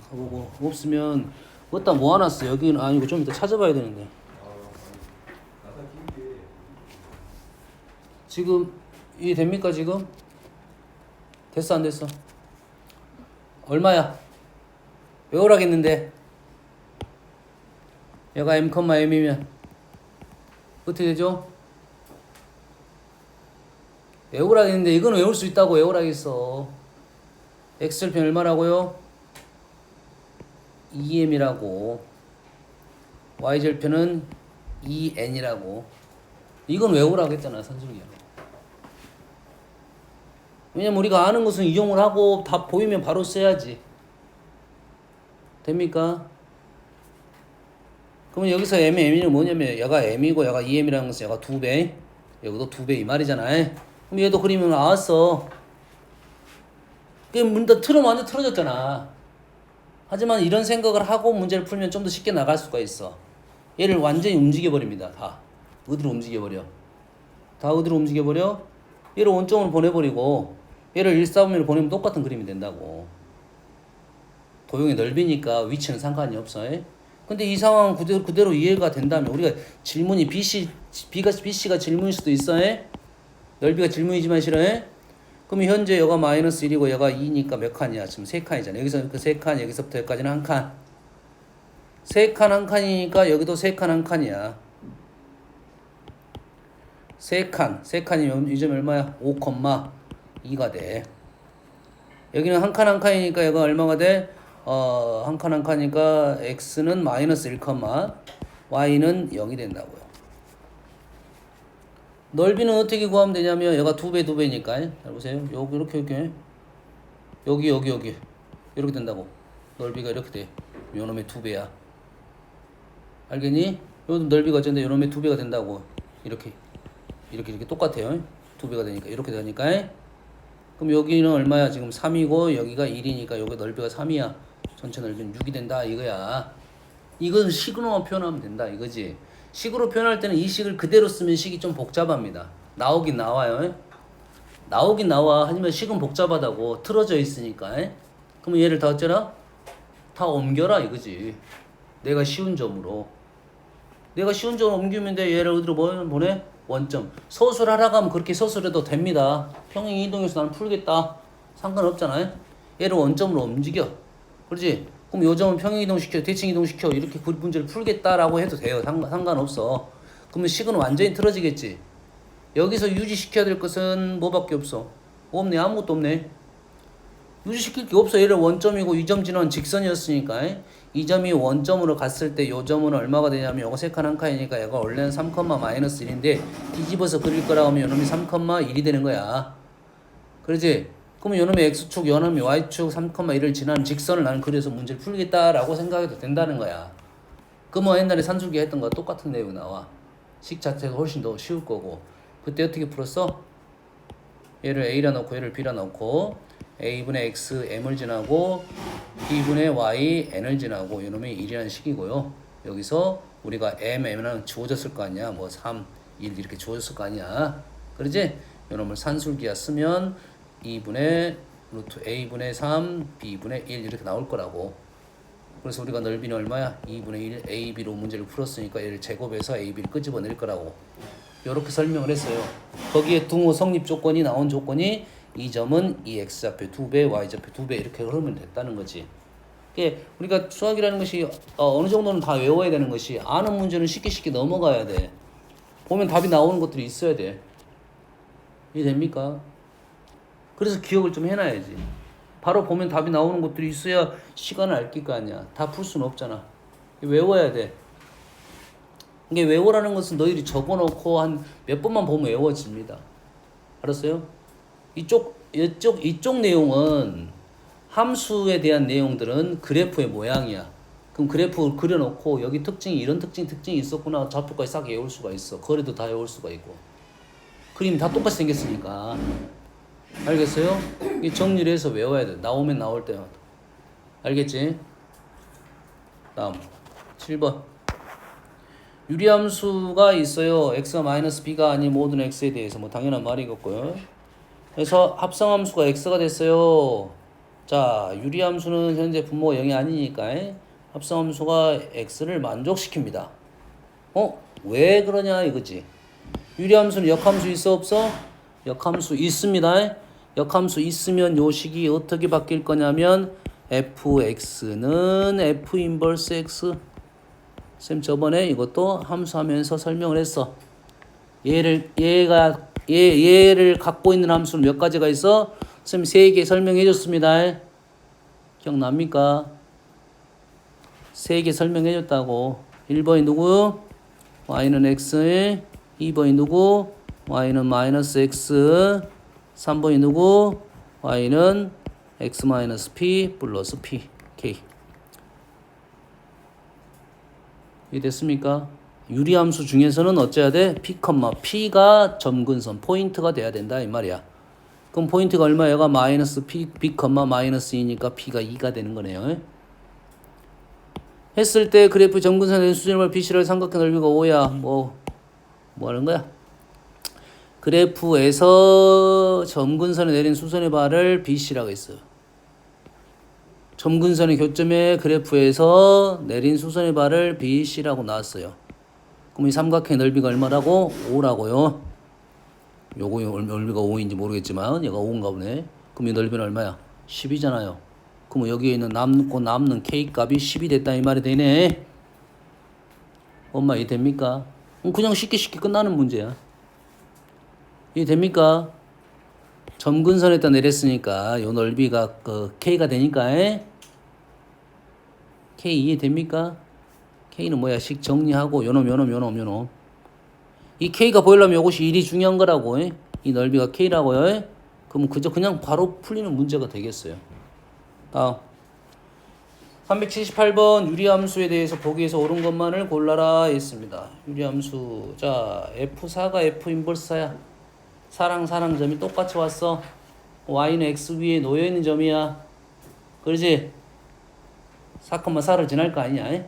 가보고 없으면 어디다 모아놨어. 여기는 아니고 좀 이따 찾아봐야 되는데. 나사 긴게 지금 이해 됩니까 지금? 됐어 안 됐어? 얼마야? 외우라겠는데 얘가 m,m이면 어떻게 되죠? 외우라겠는데 이건 외울 수 있다고 외우라겠어. x절편 얼마라고요? 2m이라고 y절편은 2n이라고 이건 외우라고 했잖아 산술기야. 왜냐면 우리가 아는 것은 이용을 하고 답 보이면 바로 써야지. 됩니까? 그러면 여기서 m은 뭐냐면 얘가 m이고 얘가 2m이라는 것은 얘가 2배 여기도 2배 이 말이잖아. 그럼 얘도 그림이 나왔어. 문제 틀어 완전 틀어졌잖아. 하지만 이런 생각을 하고 문제를 풀면 좀 더 쉽게 나갈 수가 있어. 얘를 완전히 움직여버립니다. 다 어디로 움직여버려? 다 어디로 움직여버려? 얘를 원점으로 보내버리고 얘를 1,4분면으로 보내면 똑같은 그림이 된다고. 도형의 넓이니까 위치는 상관이 없어. 근데 이 상황 그대로 이해가 된다면 우리가 질문이 BC가 질문일 수도 있어. 넓이가 질문이지만 싫어. 그럼 현재 여가 마이너스 1이고 여가 2니까 몇 칸이야? 지금 3칸이잖아. 여기서 그 3칸, 여기서부터 여기까지는 한 칸. 3칸 한 칸이니까 여기도 3칸 한 칸이야. 3칸이면 이 점이 얼마야? 5,2가 돼. 여기는 한 칸 한 칸이니까 얘가 얼마가 돼? 한 칸 한 칸이니까 x는 마이너스 1, y는 0이 된다고요. 넓이는 어떻게 구하면 되냐면 얘가 2배니까 잘 보세요. 여기 이렇게 여기 이렇게 된다고. 넓이가 이렇게 돼. 요놈의 2배야. 알겠니? 요놈 넓이가 어쩐데 요놈의 2배가 된다고. 이렇게 똑같아요. 2배가 되니까 이렇게 되니까. 그럼 여기는 얼마야? 지금 3이고 여기가 1이니까 여기 넓이가 3이야. 전체 넓이는 6이 된다 이거야. 이건 식으로만 표현하면 된다 이거지. 식으로 표현할 때는 이 식을 그대로 쓰면 식이 좀 복잡합니다. 나오긴 나와요. 나오긴 나와. 하지만 식은 복잡하다고 틀어져 있으니까. 그러면 얘를 다 어쩌라? 다 옮겨라 이거지. 내가 쉬운 점으로 옮기면 돼. 얘를 어디로 보내? 원점. 서술하라고 하면 그렇게 서술해도 됩니다. 평행 이동해서 나는 풀겠다. 상관없잖아요. 얘를 원점으로 움직여. 그렇지? 그럼 요 점은 평행 이동시켜, 대칭 이동시켜. 이렇게 그 문제를 풀겠다라고 해도 돼요. 상관없어. 그러면 식은 완전히 틀어지겠지. 여기서 유지시켜야 될 것은 뭐밖에 없어? 없네. 아무것도 없네. 유지시킬 게 없어. 얘를 원점이고 이 점 지나는 직선이었으니까 이 점이 원점으로 갔을 때 이 점은 얼마가 되냐면 요거 3칸 한 칸이니까 얘가 원래는 3,-1인데 뒤집어서 그릴 거라고 하면 요놈이 3,1이 되는 거야. 그러지? 그러면 요놈의 x축, 요놈의 y축 3,1을 지나는 직선을 나는 그려서 문제를 풀겠다라고 생각해도 된다는 거야. 그 뭐 옛날에 산술기 했던 거 똑같은 내용이 나와. 식 자체가 훨씬 더 쉬울 거고. 그때 어떻게 풀었어? 얘를 a라 넣고 얘를 b라 넣고 a분의 x m을 지나고 b분의 y n을 지나고 이놈이 1이라는 식이고요. 여기서 우리가 m은 주어졌을 거 아니야. 뭐 3, 1 이렇게 주어졌을 거 아니야. 그러지? 이놈을 산술기야 쓰면 2분의 루트 a분의 3 b분의 1 이렇게 나올 거라고. 그래서 우리가 넓이는 얼마야? 2분의 1 ab로 문제를 풀었으니까 얘를 제곱해서 ab를 끄집어낼 거라고. 이렇게 설명을 했어요. 거기에 등호 성립 조건이 나온 조건이 이 점은 이 x좌표 2배, y좌표 2배 이렇게 흐르면 됐다는 거지. 이게 우리가 수학이라는 것이 어느 정도는 다 외워야 되는 것이 아는 문제는 쉽게 넘어가야 돼. 보면 답이 나오는 것들이 있어야 돼. 이해됩니까? 그래서 기억을 좀 해놔야지. 바로 보면 답이 나오는 것들이 있어야 시간을 아낄 거 아니야. 다 풀 수는 없잖아. 외워야 돼. 이게 외우라는 것은 너희들이 적어놓고 한 몇 번만 보면 외워집니다. 알았어요? 이쪽 내용은 함수에 대한 내용들은 그래프의 모양이야. 그럼 그래프 그려놓고 여기 특징이 이런 특징이 있었구나. 좌표까지 싹 외울 수가 있어. 거리도 다 외울 수가 있고. 그림 다 똑같이 생겼으니까. 알겠어요? 이 정리를 해서 외워야 돼. 나오면 나올 때마다. 알겠지? 다음 7번. 유리함수가 있어요. x가 마이너스 b가 아닌 모든 x에 대해서 뭐 당연한 말이겠고요. 그래서 합성함수가 x가 됐어요. 자, 유리함수는 현재 분모가 0이 아니니까 합성함수가 x를 만족시킵니다. 왜 그러냐 이거지. 유리함수는 역함수 있어 없어? 역함수 있습니다. 역함수 있으면 요 식이 어떻게 바뀔 거냐면 fx는 f 인버스 x. 쌤 저번에 이것도 함수하면서 설명을 했어. 얘를 갖고 있는 함수는 몇 가지가 있어? 쌤 3개 설명해 줬습니다. 기억납니까? 3개 설명해 줬다고. 1번이 누구? y는 x. 2번이 누구? y는 마이너스 x. 3번이 누구? y는 x 마이너스 p 플러스 p k. 이해됐습니까? 유리함수 중에서는 어째야 돼? p가 점근선 포인트가 돼야 된다 이 말이야. 그럼 포인트가 얼마? 얘가 마이너스 p 마이너스 2니까 p가 2가 되는 거네요. 했을 때 그래프 점근선의 수준을 bc를 삼각형 넓이가 5야. 뭐 하는 거야? 그래프에서 점근선에 내린 수선의 발을 bc라고 했어요. 점근선의 교점에 그래프에서 내린 수선의 발을 BC라고 나왔어요. 그럼 이 삼각형의 넓이가 얼마라고? 5라고요. 요거 넓이가 5인지 모르겠지만 얘가 5인가 보네. 그럼 이 넓이는 얼마야? 10이잖아요. 그럼 여기에 있는 남는 K값이 10이 됐다 이 말이 되네. 엄마 이해됩니까? 그냥 쉽게 끝나는 문제야. 이해됩니까? 점근선에다 내렸으니까 요 넓이가 K가 되니까 K 이해됩니까? K는 뭐야? 식 정리하고 요놈. 이 K가 보이려면 요것이 1이 중요한 거라고. 이 넓이가 K라고요. 그럼 그냥 바로 풀리는 문제가 되겠어요. 다음 378번 유리함수에 대해서 보기에서 옳은 것만을 골라라 했습니다. 유리함수. 자, F4가 F 인버스 4야. 사랑 점이 똑같이 왔어. y는 x 위에 놓여있는 점이야. 그러지? 4,4를 지날 거 아니냐?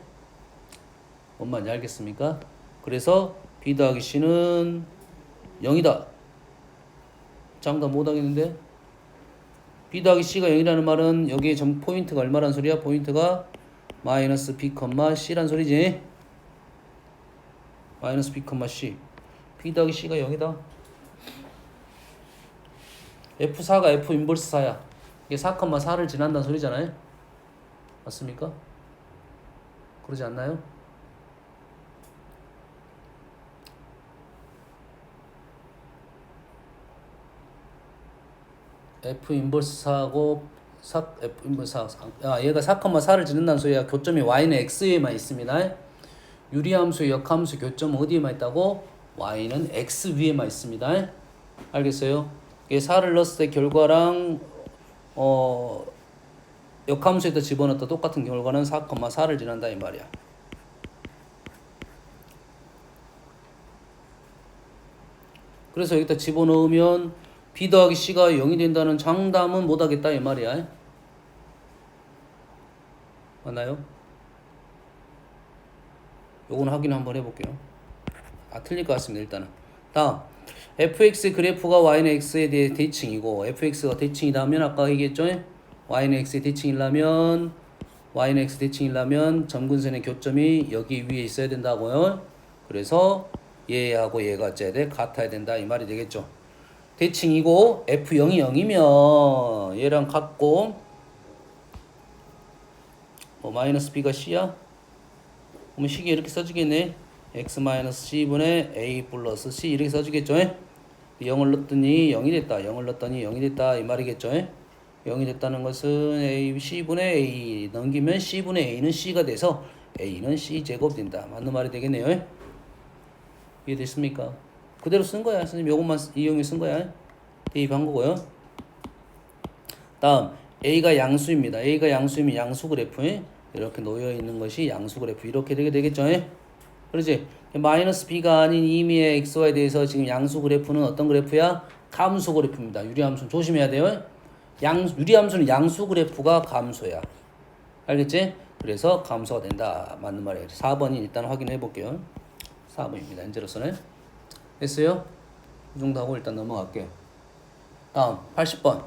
뭔 말인지 알겠습니까? 그래서 b 더하기 c는 0이다. 장담 못하겠는데? b 더하기 c가 0이라는 말은 여기에 점 포인트가 얼마란 소리야? 포인트가 마이너스 b, c란 소리지? 마이너스 b, c. b 더하기 c가 0이다. F4가 F 인버스 4야. 이게 4,4를 지난다는 소리잖아요. 맞습니까? 그러지 않나요? F 인버스 4하고 F 인버스 4. 얘가 4,4를 지른다는 소리야. 교점이 y는 x에만 있습니다. 유리함수의 역함수 교점은 어디에만 있다고? y는 x 위에만 있습니다. 알겠어요? 이게 4를 넣었을 때 결과랑 역함수에다 집어넣었다 똑같은 결과는 4,4를 지난다 이 말이야. 그래서 여기다 집어넣으면 b 더하기 c가 0이 된다는 장담은 못하겠다 이 말이야. 맞나요? 요건 확인 한번 해볼게요. 틀릴 것 같습니다. 일단은 다음 fx 그래프가 y는 x에 대해 대칭이고 fx가 대칭이라면 아까 얘기했죠? y는 x의 대칭이라면 y는 x 대칭이라면 점근선의 교점이 여기 위에 있어야 된다고요. 그래서 얘하고 얘가 어째야 돼? 같아야 된다 이 말이 되겠죠. 대칭이고 f0이 0이면 얘랑 같고 마이너스 b가 c야? 그러면 식이 이렇게 써지겠네. x 마이너스 c분의 a 플러스 c 이렇게 써지겠죠. 0을 넣었더니 0이 됐다. 0을 넣었더니 0이 됐다 이 말이겠죠. 0이 됐다는 것은 a c분의 a 넘기면 c분의 a는 c가 돼서 a는 c제곱 된다. 맞는 말이 되겠네요. 이해됐습니까? 그대로 쓴 거야. 선생님 요것만 이용해 쓴 거야. 대입한 거고요. 다음 a가 양수입니다. a가 양수이면 양수 그래프. 이렇게 놓여 있는 것이 양수 그래프 이렇게 되게 되겠죠? 예? 그렇지? 마이너스 b가 아닌 임의의 xy에 대해서 지금 양수 그래프는 어떤 그래프야? 감소 그래프입니다. 유리함수는 조심해야 돼요. 유리함수는 양수 그래프가 감소야. 알겠지? 그래서 감소가 된다. 맞는 말이에요. 4번이 일단 확인해 볼게요. 4번입니다. 현재로서는. 됐어요? 이 정도 하고 일단 넘어갈게요. 다음 80번.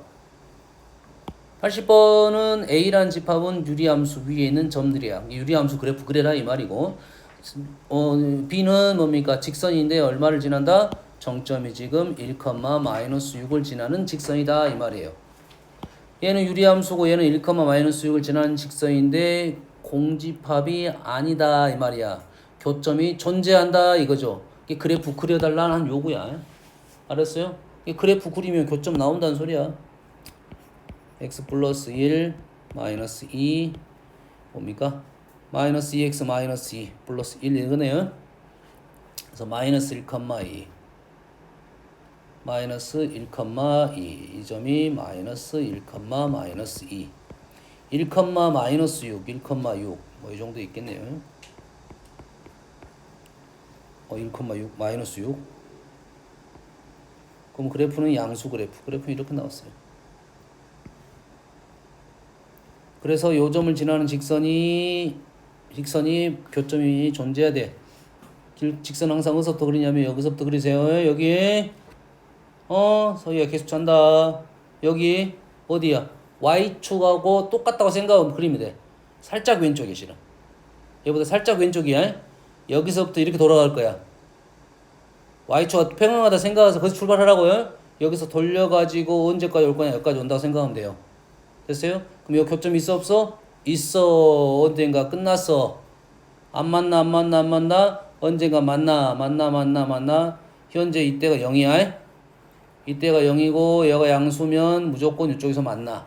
80번은 A라는 집합은 유리함수 위에 있는 점들이야. 유리함수 그래프 그래라 이 말이고, B는 뭡니까? 직선인데 얼마를 지난다? 정점이 지금 1,-6을 지나는 직선이다 이 말이에요. 얘는 유리함수고 얘는 1,-6을 지나는 직선인데 공집합이 아니다 이 말이야. 교점이 존재한다 이거죠. 이게 그래프 그려달라는 요구야. 알았어요? 이 그래프 그리면 교점 나온다는 소리야. x 플러스 1 마이너스 2 뭡니까? 마이너스 2x 마이너스 2 플러스 1 이거네요. 그래서 마이너스 1,2 마이너스 1,2 이 점이 마이너스 1, 마이너스 2 1, 마이너스 6 1,6 뭐 이 정도 있겠네요. 1,6 마이너스 6 그럼 그래프는 양수 그래프는 이렇게 나왔어요. 그래서 요 점을 지나는 직선이 교점이 존재해야 돼. 직선 항상 어디서부터 그리냐면 여기서부터 그리세요. 여기 서희야 계속 찬다. 여기 어디야? Y축하고 똑같다고 생각하면 그리면 돼. 살짝 왼쪽이야 실은. 얘보다 살짝 왼쪽이야. 여기서부터 이렇게 돌아갈 거야. Y축가 평행하다 생각해서 거기서 출발하라고요. 여기서 돌려가지고 언제까지 올 거냐? 여기까지 온다고 생각하면 돼요. 됐어요? 그럼 여기 교점 있어 없어? 있어. 언젠가 끝났어. 안 만나 언젠가 만나 현재 이때가 0이야. 이때가 0이고 얘가 양수면 무조건 이쪽에서 만나.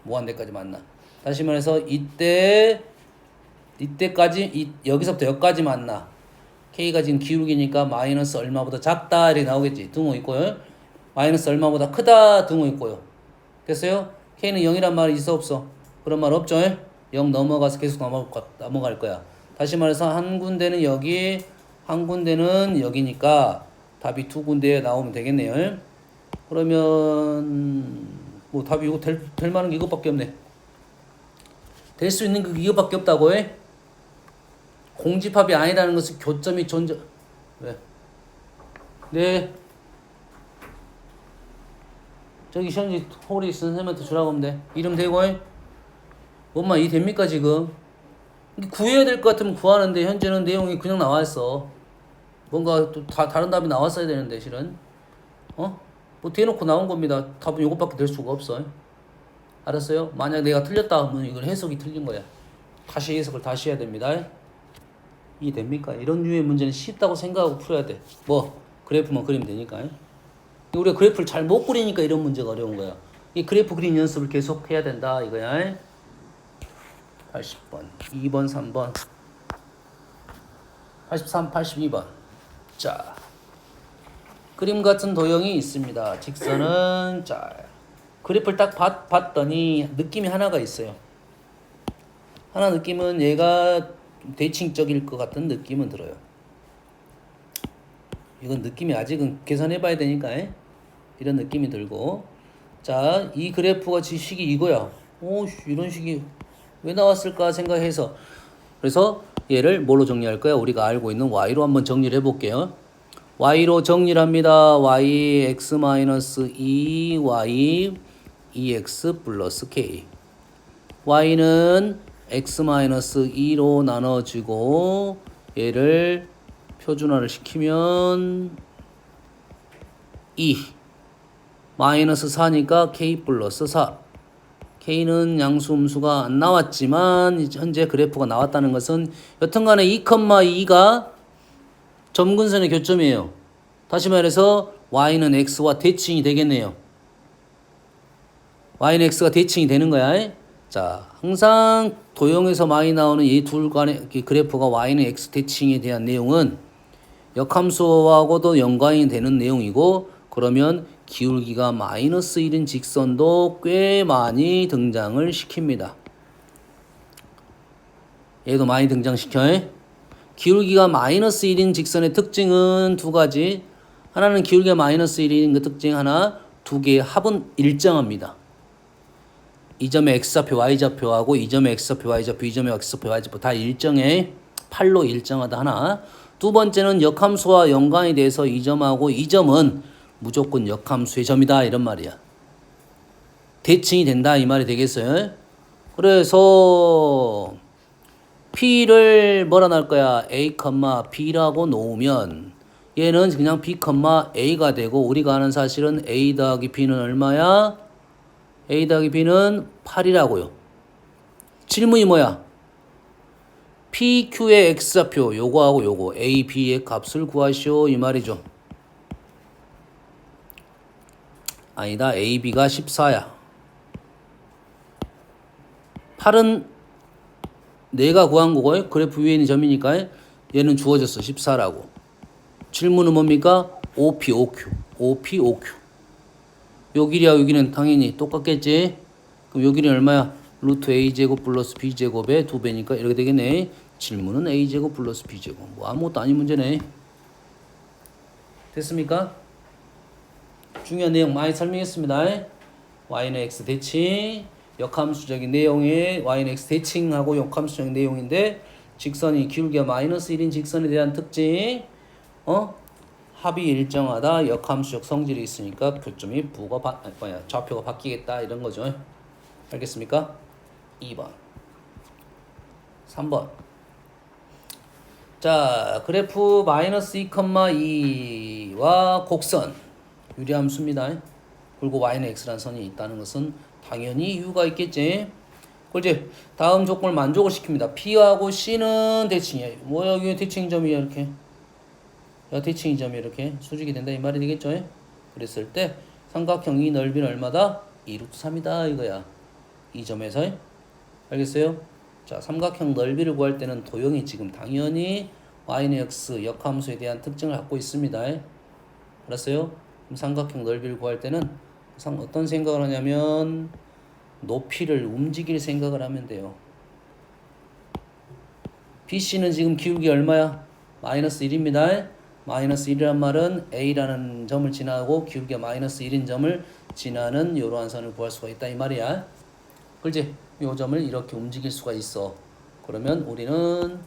무한대까지 만나. 다시 말해서 이때까지 여기서부터 여기까지 만나. K가 지금 기울기니까 마이너스 얼마보다 작다 이렇게 나오겠지. 등호 있고요. 마이너스 얼마보다 크다 등호 있고요. 됐어요? K는 0이란 말이 있어 없어? 그런 말 없죠? 0 넘어가서 계속 넘어갈 거야. 다시 말해서 한 군데는 여기, 한 군데는 여기니까 답이 두 군데에 나오면 되겠네요. 그러면 뭐 답이 이거 될 만한 게 이것밖에 없네. 될 수 있는 게 이것밖에 없다고 해? 공집합이 아니라는 것은 교점이 존재. 왜? 네. 저기 현지 홀이 있는 선생님한테 주라고 하면 돼. 이름 대고 해. 뭔말 이 됩니까 지금? 구해야 될 것 같으면 구하는데 현재는 내용이 그냥 나와 있어. 뭔가 또 다른 답이 나왔어야 되는데 실은. 뭐 대놓고 나온 겁니다. 답은 이것밖에 될 수가 없어. 알았어요? 만약 내가 틀렸다 하면 이건 해석이 틀린 거야. 다시 해석을 다시 해야 됩니다. 이 됩니까? 이런 류의 문제는 쉽다고 생각하고 풀어야 돼. 뭐 그래프만 그리면 되니까. 우리가 그래프를 잘 못 그리니까 이런 문제가 어려운 거야. 이 그래프 그린 연습을 계속 해야 된다 이거야. 80번, 2번, 3번, 83, 82번. 자, 그림 같은 도형이 있습니다. 직선은 자, 그래프를 딱 봤더니 느낌이 하나가 있어요. 하나 느낌은 얘가 대칭적일 것 같은 느낌은 들어요. 이건 느낌이 아직은 계산해봐야 되니까 이런 느낌이 들고, 자, 이 그래프가 식이 이거야. 이런 식이 왜 나왔을까 생각해서, 그래서 얘를 뭐로 정리할 거야? 우리가 알고 있는 y로 한번 정리를 해볼게요. y로 정리를 합니다. y x-2 y 2x 플러스 k. y는 x-2로 나눠지고 얘를 표준화를 시키면 2 마이너스 4니까 k 플러스 4. K는 양수 음수가 안 나왔지만 현재 그래프가 나왔다는 것은 여튼간에 2,2가 점근선의 교점이에요. 다시 말해서 y는 x와 대칭이 되겠네요. y는 x가 대칭이 되는 거야. 자, 항상 도형에서 많이 나오는 이 둘 간의 그래프가 y는 x 대칭에 대한 내용은 역함수하고도 연관이 되는 내용이고, 그러면 기울기가 마이너스 1인 직선도 꽤 많이 등장을 시킵니다. 얘도 많이 등장시켜. 기울기가 마이너스 1인 직선의 특징은 두 가지. 하나는 기울기가 마이너스 1인 그 특징 하나, 두 개의 합은 일정합니다. 이 점의 x좌표, y좌표하고 이 점의 x좌표, y좌표, 이 점의 x좌표, y좌표 다 일정해. 8로 일정하다 하나. 두 번째는 역함수와 연관이 돼서 이 점하고 이 점은 무조건 역함수의 점이다 이런 말이야. 대칭이 된다 이 말이 되겠어요. 그래서 P를 뭐라 할 거야? A, B라고 놓으면 얘는 그냥 B, A가 되고 우리가 아는 사실은 A 더하기 B는 얼마야? A 더하기 B는 8이라고요. 질문이 뭐야? PQ의 X좌표 요거하고 요거 A, B의 값을 구하시오 이 말이죠. 아니다. A, B가 14야. 8은 내가 구한 거고 그래프 위에 있는 점이니까 얘는 주어졌어. 14라고. 질문은 뭡니까? OP, OQ. OP, OQ. 요 길이와 요 길이는 당연히 똑같겠지? 그럼 요 길이는 얼마야? 루트 A제곱 플러스 B제곱의 2배니까 이렇게 되겠네. 질문은 A제곱 플러스 B제곱. 뭐 아무것도 아닌 문제네. 됐습니까? 중요한 내용 많이 설명했습니다. y는 x 대칭, 역함수적인 내용의 y는 x 대칭하고 역함수적인 내용인데 직선이 기울기가 마이너스 1인 직선에 대한 특징 합이 일정하다 역함수적 성질이 있으니까 교점이 좌표가 바뀌겠다 이런 거죠. 알겠습니까? 2번 3번 자 그래프 마이너스 2,2와 곡선 유리함수입니다. 그리고 y는 x라는 선이 있다는 것은 당연히 이유가 있겠지. 그렇지? 다음 조건을 만족을 시킵니다. P하고 C는 대칭이야. 뭐 여기 대칭점이야 이렇게. 야 대칭이 점이 이렇게 수직이 된다 이 말이 되겠죠. 그랬을 때 삼각형 이 넓이는 얼마다? 2루트 3이다 이거야. 이 점에서 알겠어요? 자 삼각형 넓이를 구할 때는 도형이 지금 당연히 y는 x 역함수에 대한 특징을 갖고 있습니다. 알았어요? 그럼 삼각형 넓이를 구할 때는 어떤 생각을 하냐면 높이를 움직일 생각을 하면 돼요. BC는 지금 기울기 얼마야? 마이너스 1입니다. 마이너스 1이란 말은 A라는 점을 지나고 기울기가 마이너스 1인 점을 지나는 이러한 선을 구할 수가 있다 이 말이야. 그렇지? 이 점을 이렇게 움직일 수가 있어. 그러면 우리는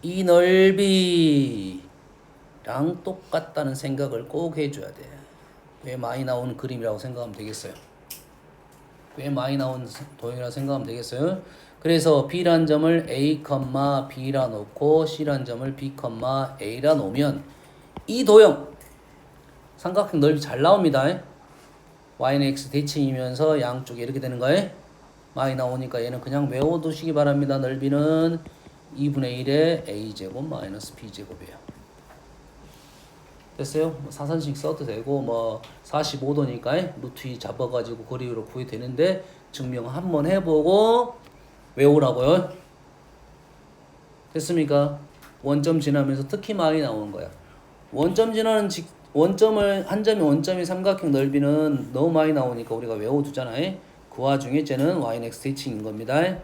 이 넓이랑 똑같다는 생각을 꼭 해줘야 돼. 꽤 많이 나오는 그림이라고 생각하면 되겠어요. 꽤 많이 나온 도형이라고 생각하면 되겠어요. 그래서 B란 점을 A, B라 놓고 C란 점을 B, A라 놓으면 이 도형 삼각형 넓이 잘 나옵니다. y는 x 대칭이면서 양쪽에 이렇게 되는 거예요. 많이 나오니까 얘는 그냥 외워두시기 바랍니다. 넓이는 2분의 1의 a제곱 마이너스 b제곱이에요. 됐어요? 뭐 사선식 써도 되고 뭐 45도니까 루트 2 잡아가지고 거리로 구해 되는데 증명 한번 해보고 외우라고요. 됐습니까? 원점 지나면서 특히 많이 나오는 거야. 원점 지나는 원점을 한 점이 원점이 삼각형 넓이는 너무 많이 나오니까 우리가 외워두잖아요. 그 와중에 쟤는 y는 x 대칭인 겁니다.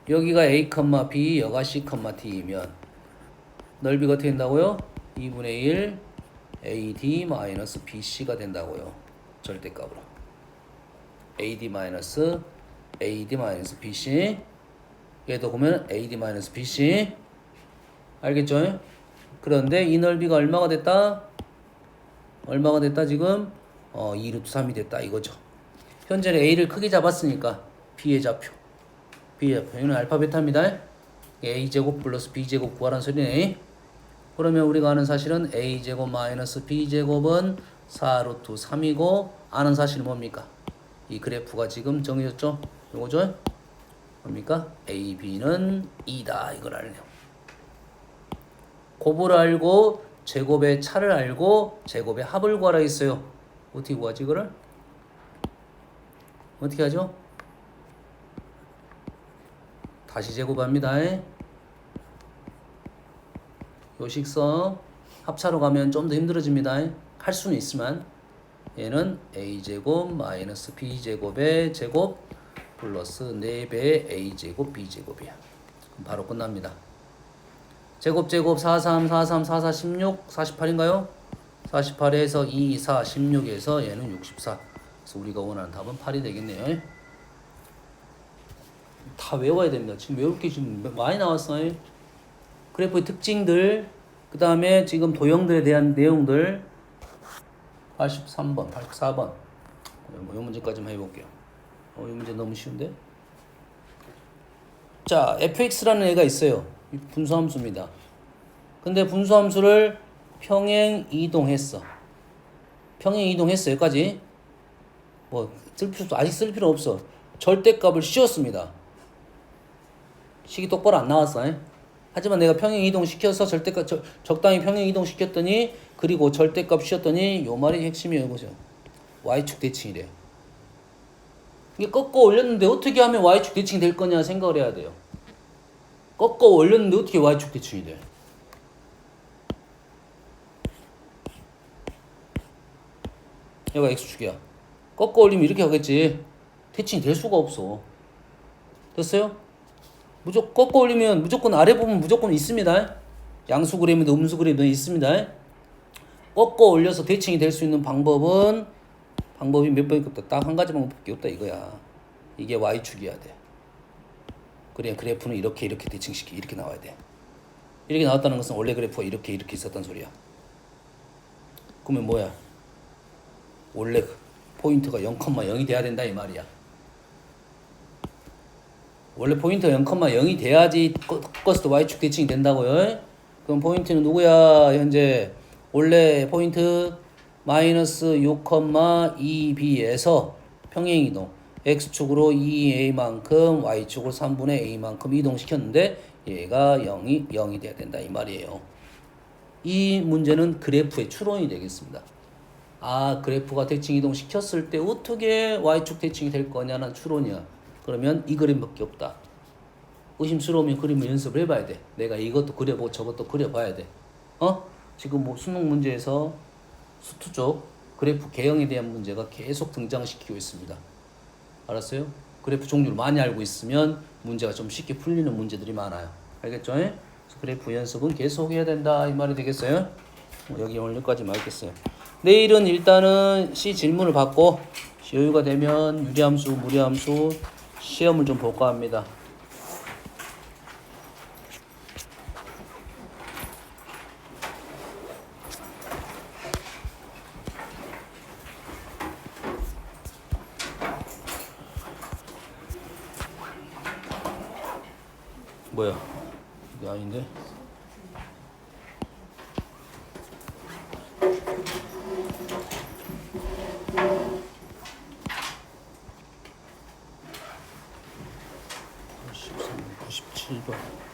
여기가 a, b, 여가 c, d이면 넓이가 어떻게 된다고요? 2분의 1 ad 마이너스 bc가 된다고요. 절대값으로 ad 마이너스 bc 얘도 보면 AD-BC 알겠죠? 그런데 이 넓이가 얼마가 됐다? 얼마가 됐다 지금? 2루트 3이 됐다 이거죠. 현재는 A를 크게 잡았으니까 B의 좌표 이건 알파 베타입니다. A제곱 플러스 B제곱 구하라는 소리네. 그러면 우리가 아는 사실은 A제곱 마이너스 B제곱은 4루트 3이고 아는 사실은 뭡니까? 이 그래프가 지금 정해졌죠? 요거죠? 뭡니까? A, B는 2다 이걸 알네요. 곱을 알고 제곱의 차를 알고 제곱의 합을 구하라 했어요. 어떻게 구하지 이거를? 어떻게 하죠? 다시 제곱합니다. 요 식성 합차로 가면 좀 더 힘들어집니다. 할 수는 있지만 얘는 a제곱 마이너스 b제곱의 제곱 플러스 4배의 a제곱 b제곱이야. 그럼 바로 끝납니다. 제곱 43 44 44 16 48인가요? 48에서 2 4 16에서 얘는 64. 그래서 우리가 원하는 답은 8이 되겠네요. 다 외워야 됩니다. 지금 외울 게 지금 많이 나왔어요. 그래프의 특징들, 그 다음에 지금 도형들에 대한 내용들. 83번, 84번. 이 문제까지만 해볼게요. 이 문제 너무 쉬운데? 자, fx라는 애가 있어요. 분수함수입니다. 근데 분수함수를 평행 이동했어. 평행 이동했어. 여기까지. 아직 쓸 필요 없어. 절대값을 씌웠습니다. 식이 똑바로 안 나왔어. 하지만 내가 평행 이동 시켜서 절대값 적당히 평행 이동 시켰더니, 그리고 절대값 씌웠더니 요 말이 핵심이에요. 보세요. y축 대칭이래요. 이게 꺾어 올렸는데 어떻게 하면 y축 대칭이 될 거냐 생각을 해야 돼요. 꺾어 올렸는데 어떻게 y축 대칭이 돼? 얘가 x축이야. 꺾어 올리면 이렇게 하겠지. 대칭이 될 수가 없어. 됐어요? 무조건 꺾어 올리면 무조건 아래 부분 무조건 있습니다. 양수 그램이든 음수 그램이든 있습니다. 꺾어 올려서 대칭이 될 수 있는 방법이 몇 번이 없다. 딱 한 가지 방법밖에 없다 이거야. 이게 y축이어야 돼. 그래 그래프는 이렇게 대칭시키 이렇게 나와야 돼. 이렇게 나왔다는 것은 원래 그래프가 이렇게 있었단 소리야. 그러면 뭐야? 원래 포인트가 0,0이 돼야 된다 이 말이야. 원래 포인트가 0,0이 돼야지 꺾었을 때 y축 대칭이 된다고요. 그럼 포인트는 누구야? 현재 원래 포인트 마이너스 6,2b에서 평행이동 x축으로 2a만큼 y축으로 3분의 a만큼 이동시켰는데 얘가 0이 돼야 된다 이 말이에요. 이 문제는 그래프의 추론이 되겠습니다. 그래프가 대칭 이동시켰을 때 어떻게 y축 대칭이 될 거냐는 추론이야. 그러면 이 그림밖에 없다. 의심스러우면 그림을 연습을 해봐야 돼. 내가 이것도 그려보고 저것도 그려봐야 돼. 지금 수능 문제에서 수투 쪽 그래프 개형에 대한 문제가 계속 등장시키고 있습니다. 알았어요? 그래프 종류를 많이 알고 있으면 문제가 좀 쉽게 풀리는 문제들이 많아요. 알겠죠? 그래서 그래프 연습은 계속 해야 된다 이 말이 되겠어요? 여기 오늘 여기까지 말겠어요. 내일은 일단은 C 질문을 받고 여유가 되면 유리함수, 무리함수 시험을 좀 볼까 합니다. 뭐야? 이게 아닌데? (93, 97번)